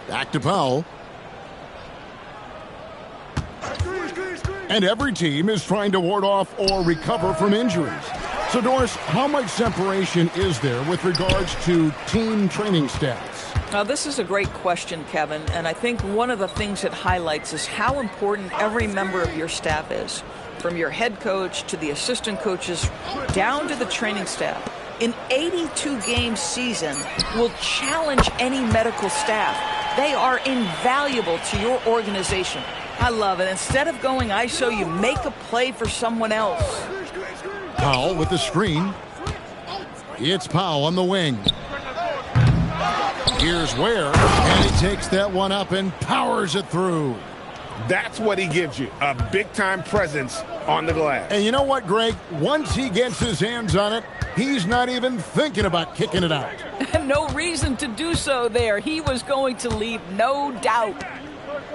Back to Powell. And every team is trying to ward off or recover from injuries. So, Doris, how much separation is there with regards to team training stats? Now, this is a great question, Kevin, and I think one of the things it highlights is how important every member of your staff is, from your head coach to the assistant coaches down to the training staff. An 82-game season will challenge any medical staff. They are invaluable to your organization. I love it. Instead of going ISO, you make a play for someone else. Powell with the screen. It's Powell on the wing. Here's Ware, and he takes that one up and powers it through. That's what he gives you, a big-time presence on the glass. And you know what, Greg? Once he gets his hands on it, he's not even thinking about kicking it out. No reason to do so there. He was going to leave, no doubt.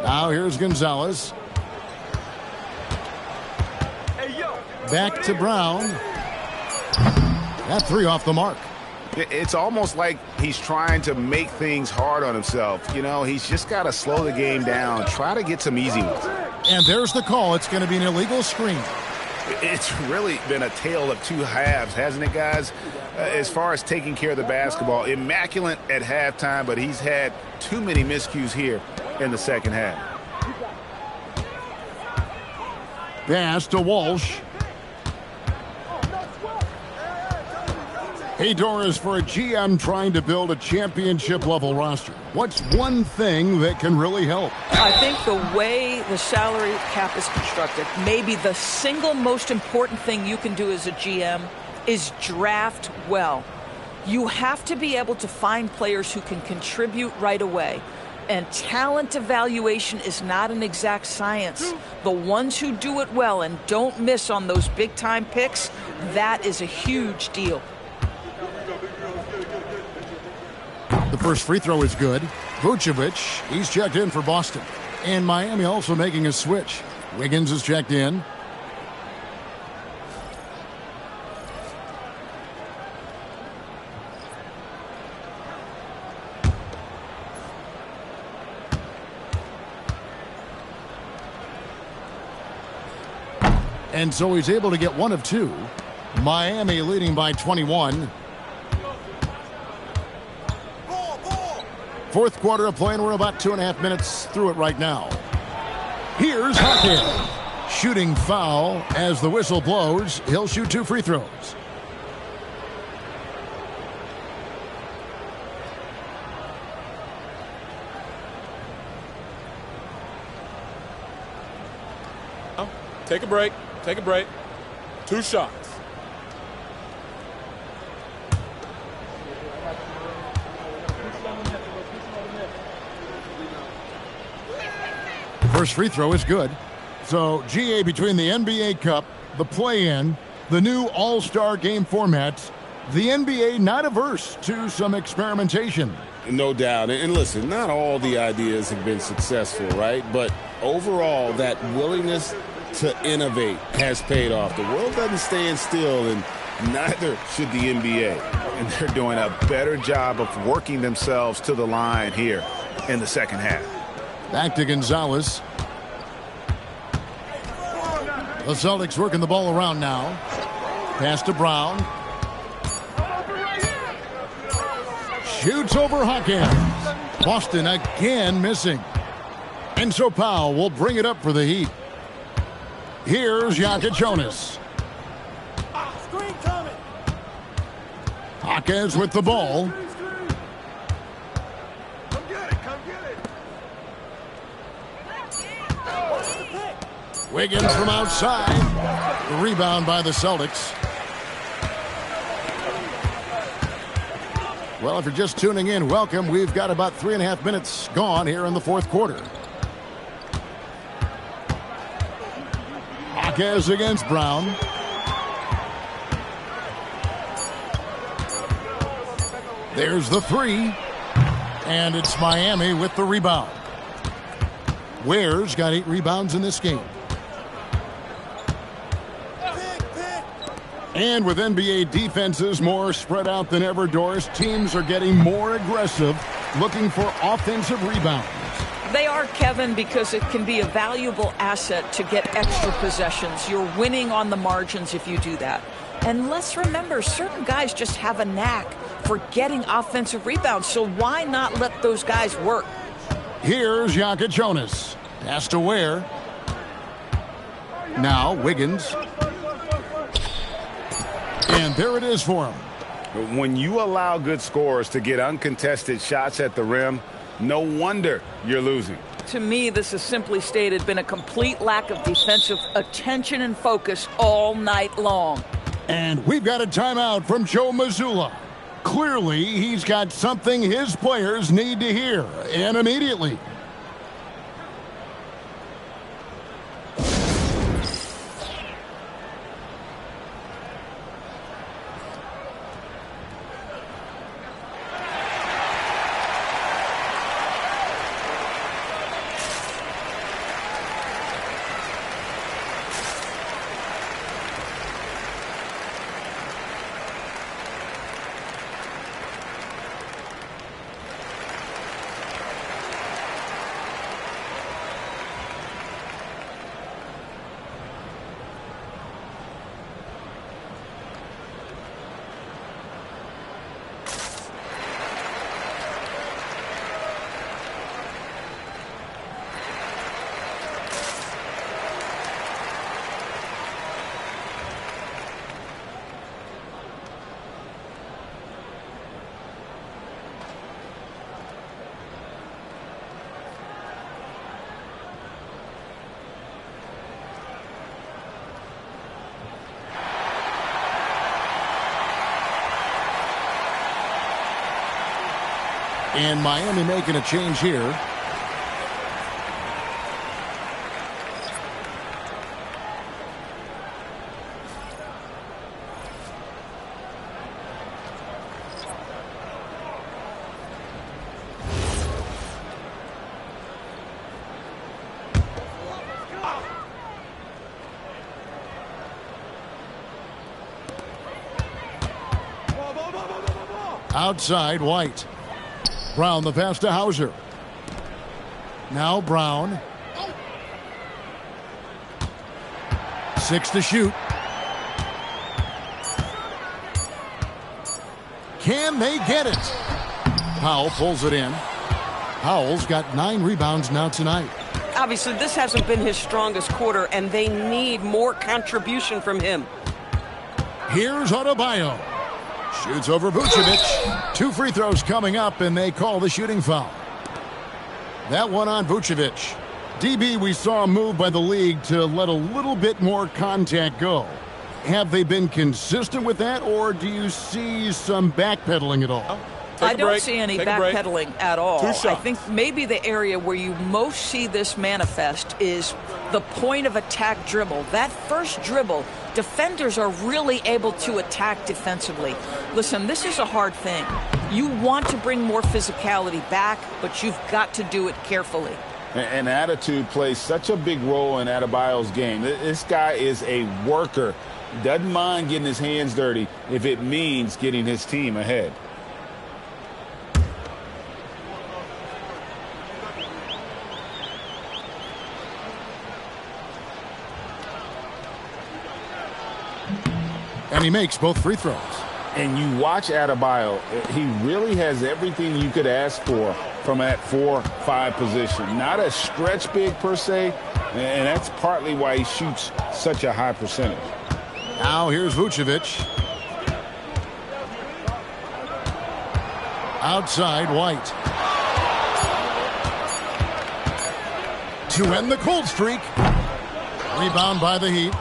Now here's Gonzalez. Back to Brown. That 3 off the mark. It's almost like he's trying to make things hard on himself. You know, he's just got to slow the game down, try to get some easy ones. And there's the call. It's going to be an illegal screen. It's really been a tale of 2 halves, hasn't it, guys? As far as taking care of the basketball, immaculate at halftime, but he's had too many miscues here in the second half. Pass to Walsh. Hey, Doris, for a GM trying to build a championship-level roster, what's one thing that can really help? I think the way the salary cap is constructed, maybe the single most important thing you can do as a GM is draft well. You have to be able to find players who can contribute right away. And talent evaluation is not an exact science. The ones who do it well and don't miss on those big-time picks, that is a huge deal. The first free throw is good. Vucevic, he's checked in for Boston. And Miami also making a switch. Wiggins is checked in. And so he's able to get one of two. Miami leading by 21. Fourth quarter of play, and we're about 2.5 minutes through it right now. Here's Hawkins. Shooting foul as the whistle blows. He'll shoot 2 free throws. Take a break. Take a break. 2 shots. First free throw is good. So, GA, between the NBA Cup, the play-in, the new All-Star game formats, the NBA not averse to some experimentation. No doubt. And listen, not all the ideas have been successful, right? But overall, that willingness to innovate has paid off. The world doesn't stand still, and neither should the NBA. And they're doing a better job of working themselves to the line here in the second half. Back to Gonzalez. The Celtics working the ball around now. Pass to Brown. Shoots over Hawkins. Boston again missing. And so Powell will bring it up for the Heat. Here's Jonas. Hawkins with the ball. Wiggins from outside. The rebound by the Celtics. Well, if you're just tuning in, welcome. We've got about 3.5 minutes gone here in the fourth quarter. Hawkins against Brown. There's the three. And it's Miami with the rebound. Ware's got 8 rebounds in this game. And with NBA defenses more spread out than ever, Doris, teams are getting more aggressive, looking for offensive rebounds. They are, Kevin, because it can be a valuable asset to get extra possessions. You're winning on the margins if you do that. And let's remember, certain guys just have a knack for getting offensive rebounds, so why not let those guys work? Here's Jonas. Pass to Ware. Now Wiggins. And there it is for him. When you allow good scorers to get uncontested shots at the rim, no wonder you're losing. To me, this has simply stated been a complete lack of defensive attention and focus all night long. And we've got a timeout from Joe Mazzulla. Clearly, he's got something his players need to hear, and immediately. And Miami making a change here. Outside, White. Brown the pass to Hauser. Now Brown. 6 to shoot. Can they get it? Powell pulls it in. Powell's got 9 rebounds now tonight. Obviously, this hasn't been his strongest quarter, and they need more contribution from him. Here's Adebayo. Shoots over Vucevic. 2 free throws coming up, and they call the shooting foul. That one on Vucevic. DB, we saw a move by the league to let a little bit more contact go. Have they been consistent with that, or do you see some backpedaling at all? I don't see any backpedaling at all. I think maybe the area where you most see this manifest is the point of attack dribble. That first dribble, defenders are really able to attack defensively. Listen, this is a hard thing. You want to bring more physicality back, but you've got to do it carefully. And attitude plays such a big role in Adebayo's game. This guy is a worker. Doesn't mind getting his hands dirty if it means getting his team ahead. And he makes both free throws. And you watch Adebayo, he really has everything you could ask for from that 4-5 position. Not a stretch big per se, and that's partly why he shoots such a high percentage. Now here's Vucevic. Outside, White. To end the cold streak. Rebound by the Heat.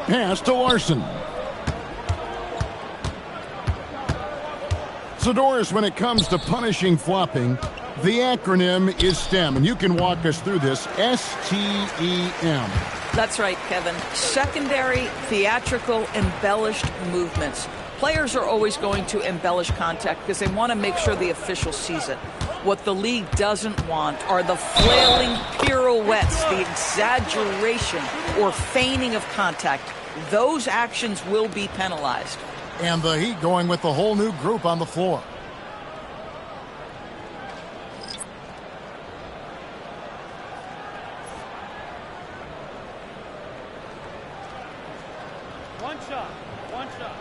Pass to Larson. So, Doris, when it comes to punishing flopping, the acronym is STEM, and you can walk us through this. STEM. That's right, Kevin. Secondary, theatrical, embellished movements. Players are always going to embellish contact because they want to make sure the official sees it. What the league doesn't want are the flailing pirouettes, the exaggeration or feigning of contact. Those actions will be penalized. And the Heat going with the whole new group on the floor. One shot. One shot.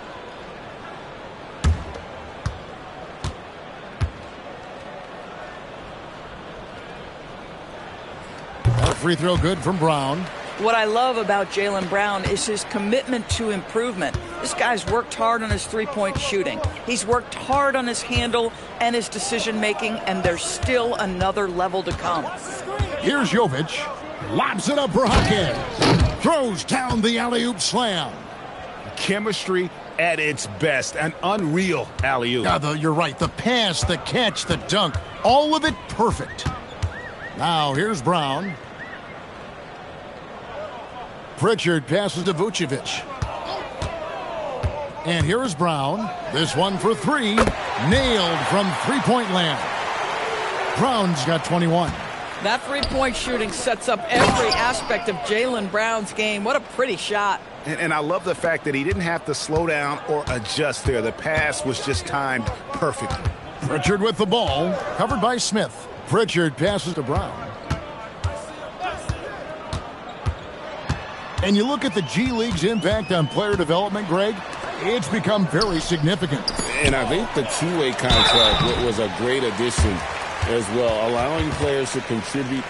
That free throw good from Brown. What I love about Jaylen Brown is his commitment to improvement. This guy's worked hard on his three-point shooting. He's worked hard on his handle and his decision-making, and there's still another level to come. Here's Jovic. Lobs it up for Hawkins. Throws down the alley-oop slam. Chemistry at its best. An unreal alley-oop. You're right. The pass, the catch, the dunk, all of it perfect. Now here's Brown. Pritchard passes to Vucevic. And here's Brown. This one for 3. Nailed from three-point land. Brown's got 21. That three-point shooting sets up every aspect of Jaylen Brown's game. What a pretty shot. And I love the fact that he didn't have to slow down or adjust there. The pass was just timed perfectly. Pritchard with the ball. Covered by Smith. Pritchard passes to Brown. And you look at the G League's impact on player development, Greg, it's become very significant. And I think the two-way contract was a great addition as well, allowing players to contribute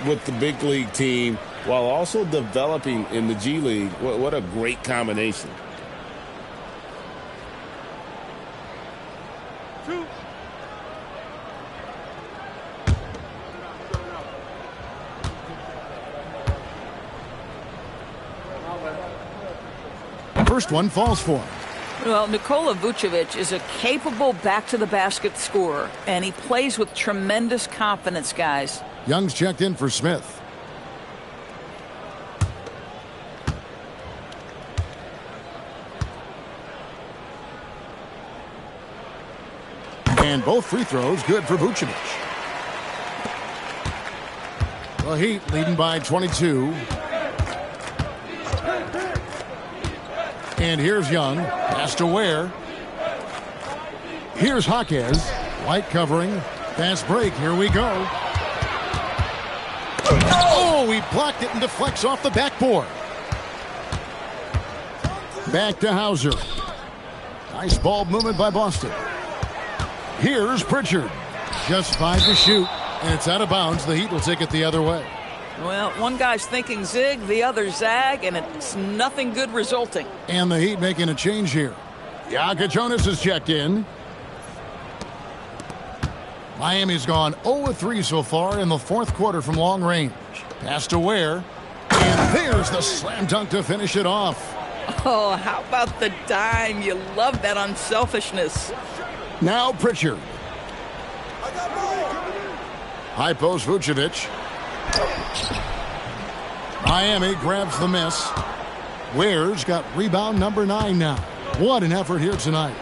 with the big league team while also developing in the G League. What a great combination. First one falls for him. Well, Nikola Vucevic is a capable back-to-the-basket scorer, and he plays with tremendous confidence, guys. Young's checked in for Smith. And both free throws good for Vucevic. The Heat leading by 22. And here's Young. Pass to Ware. Here's Jaquez. White covering. Fast break. Here we go. Oh, he blocked it and deflects off the backboard. Back to Hauser. Nice ball movement by Boston. Here's Pritchard. Just 5 to shoot. And it's out of bounds. The Heat will take it the other way. Well, one guy's thinking zig, the other zag, and it's nothing good resulting. And the Heat making a change here. Jonas is checked in. Miami's gone 0-3 so far in the fourth quarter from long range. Pass to Ware. And there's the slam dunk to finish it off. Oh, how about the dime? You love that unselfishness. Now Pritchard. High post Vucevic. Miami grabs the miss. Ware's got rebound number 9 now. What an effort here tonight.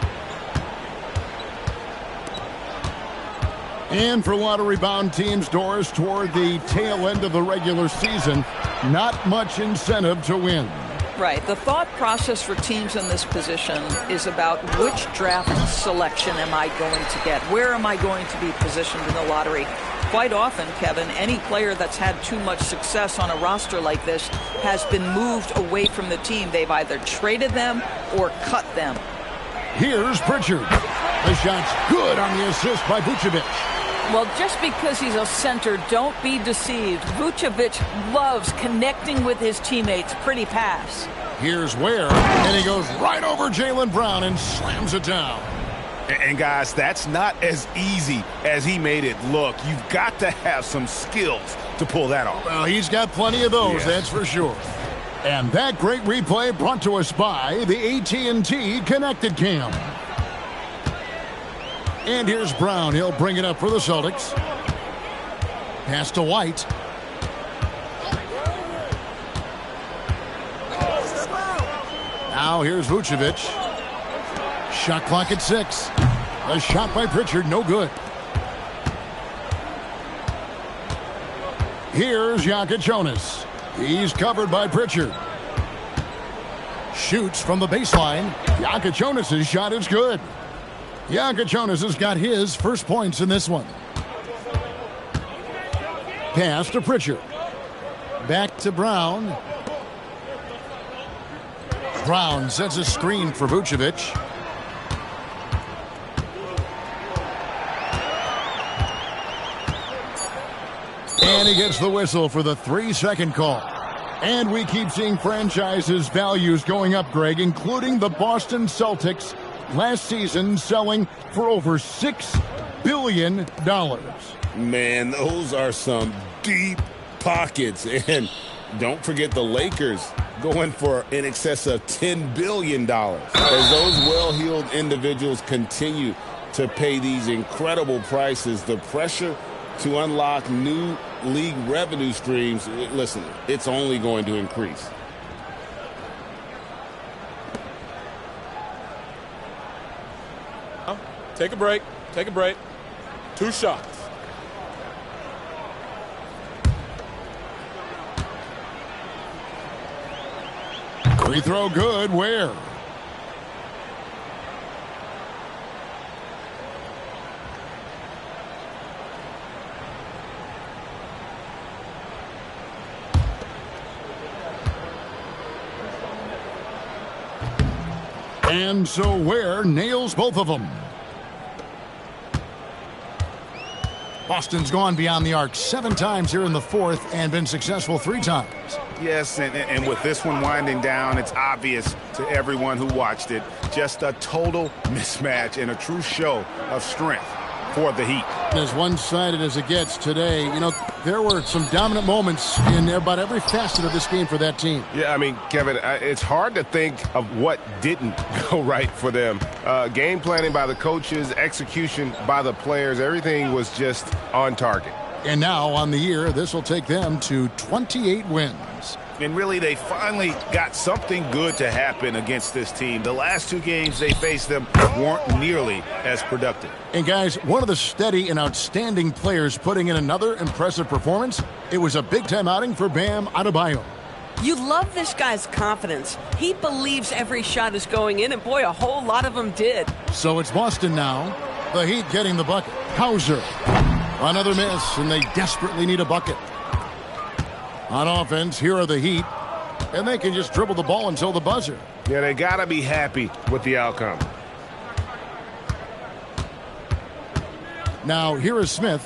And for a lot of rebound teams, Doris, toward the tail end of the regular season, not much incentive to win. Right. The thought process for teams in this position is about which draft selection am I going to get? Where am I going to be positioned in the lottery? Quite often, Kevin, any player that's had too much success on a roster like this has been moved away from the team. They've either traded them or cut them. Here's Pritchard. The shot's good on the assist by Vucevic. Well, just because he's a center, don't be deceived. Vucevic loves connecting with his teammates. Pretty pass. Here's Ware, and he goes right over Jaylen Brown and slams it down. And guys, that's not as easy as he made it look. You've got to have some skills to pull that off. Well, he's got plenty of those, that's for sure. And that great replay brought to us by the AT&T Connected Cam. And here's Brown. He'll bring it up for the Celtics. Pass to White. Now here's Vucevic. Shot clock at 6. A shot by Pritchard, no good. Here's Jonas. He's covered by Pritchard. Shoots from the baseline. Jonas' shot is good. Jonas has got his first points in this one. Pass to Pritchard. Back to Brown. Brown sets a screen for Vucevic. And he gets the whistle for the 3-second call. And we keep seeing franchises' values going up, Greg, including the Boston Celtics last season selling for over $6 billion. Man, those are some deep pockets. And don't forget the Lakers going for in excess of $10 billion. As those well-heeled individuals continue to pay these incredible prices, the pressure to unlock new league revenue streams, listen, it's only going to increase. Take a break. Take a break. 2 shots. Free throw good. Where? And so Ware nails both of them. Boston's gone beyond the arc 7 times here in the fourth and been successful 3 times. Yes, and with this one winding down, it's obvious to everyone who watched it. Just a total mismatch and a true show of strength. for the Heat. As one-sided as it gets today, there were some dominant moments in about every facet of this game for that team. Yeah, I mean, Kevin, it's hard to think of what didn't go right for them. Game planning by the coaches, execution by the players, everything was just on target. And now on the year, this will take them to 28 wins. And really, they finally got something good to happen against this team. The last two games they faced them weren't nearly as productive. And guys, one of the steady and outstanding players putting in another impressive performance, it was a big-time outing for Bam Adebayo. You love this guy's confidence. He believes every shot is going in, and boy, a whole lot of them did. So it's Boston now. The Heat getting the bucket. Hauser. Another miss, and they desperately need a bucket. On offense, here are the Heat, and they can just dribble the ball until the buzzer. Yeah, they got to be happy with the outcome. Now, here is Smith.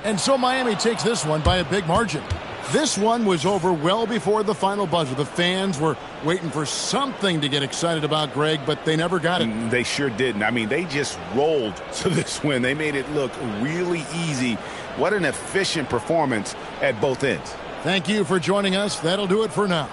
And so Miami takes this one by a big margin. This one was over well before the final buzzer. The fans were waiting for something to get excited about, Greg, but they never got it. They sure didn't. I mean, they just rolled to this win. They made it look really easy. What an efficient performance at both ends. Thank you for joining us. That'll do it for now.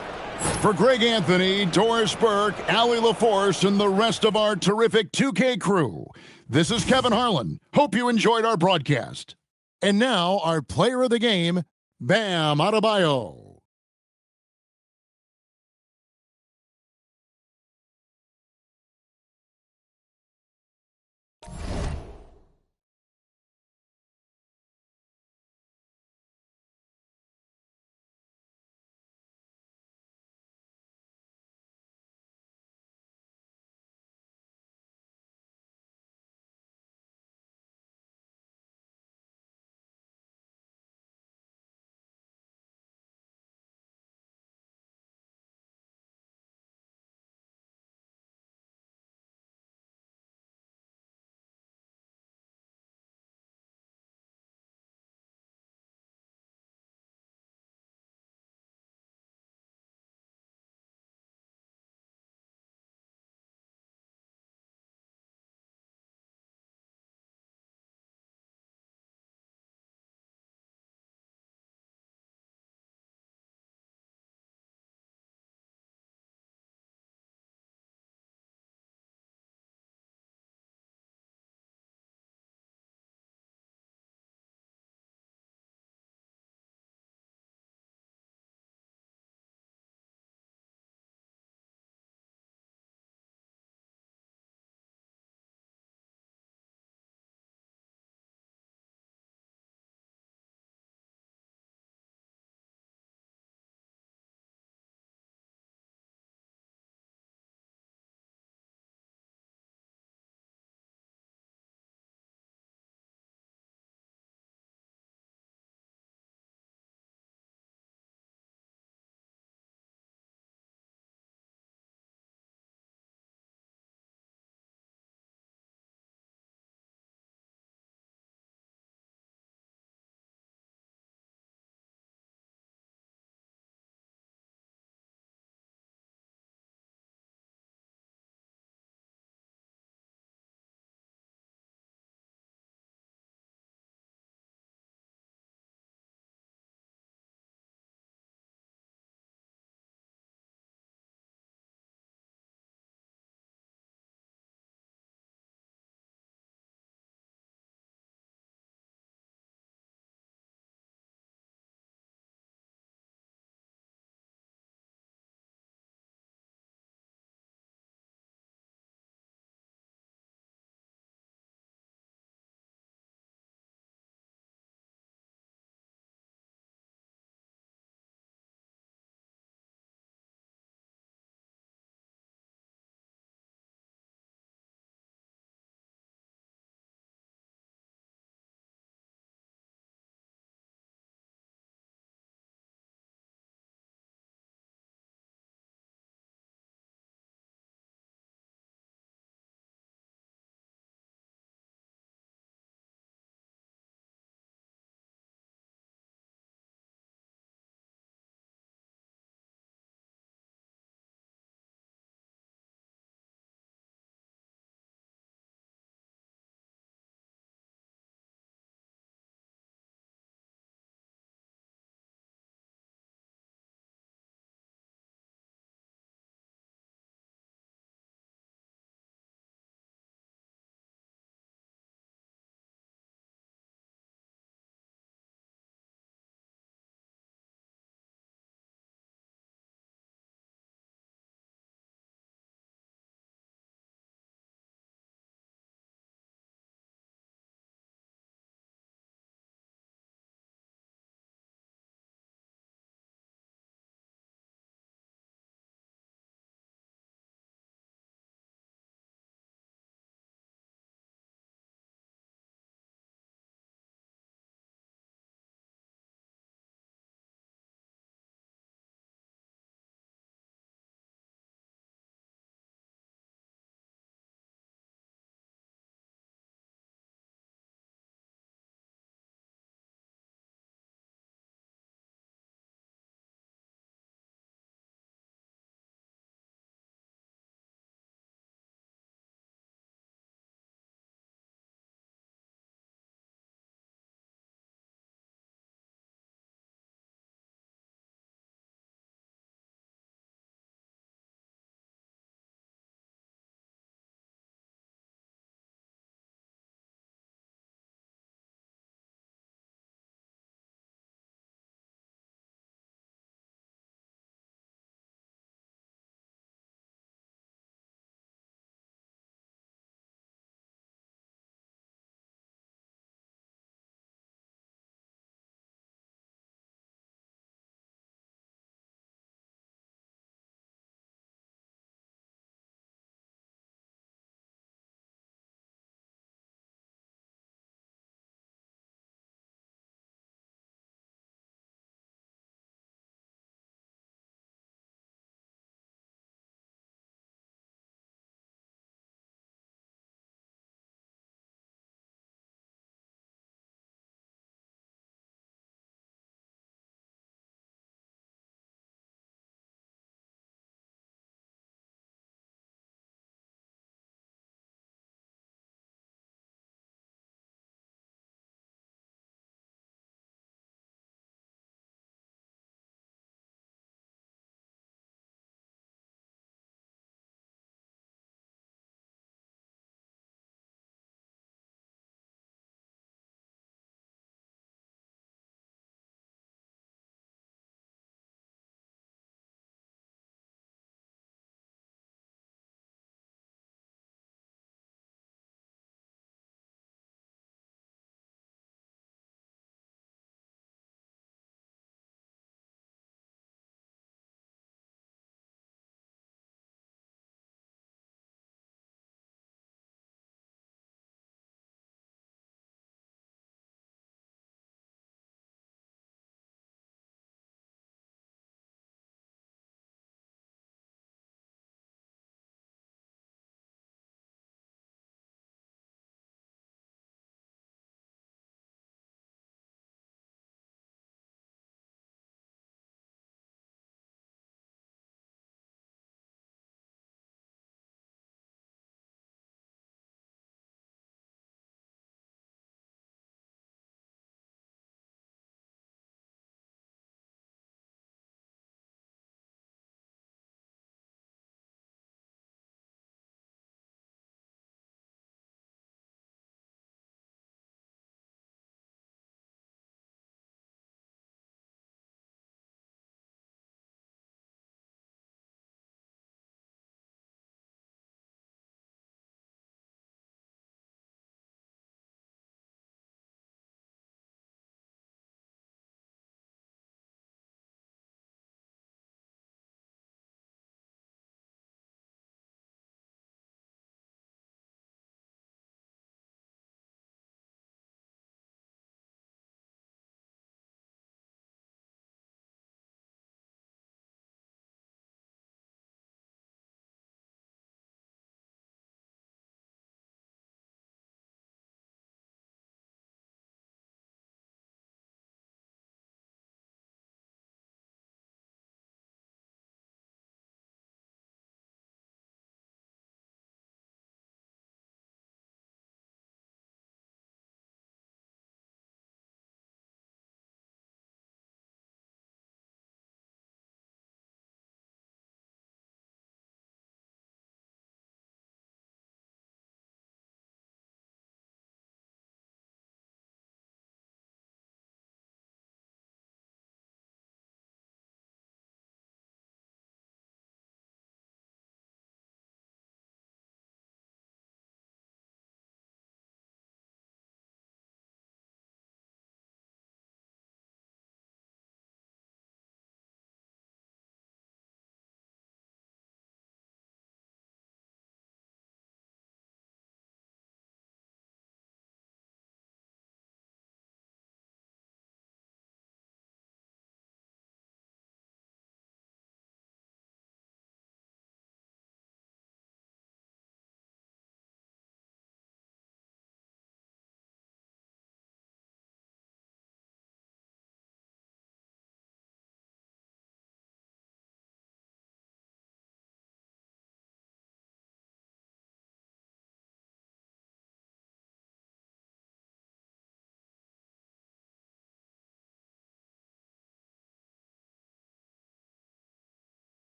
For Greg Anthony, Doris Burke, Allie LaForce, and the rest of our terrific 2K crew, this is Kevin Harlan. Hope you enjoyed our broadcast. And now, our player of the game, Bam Adebayo.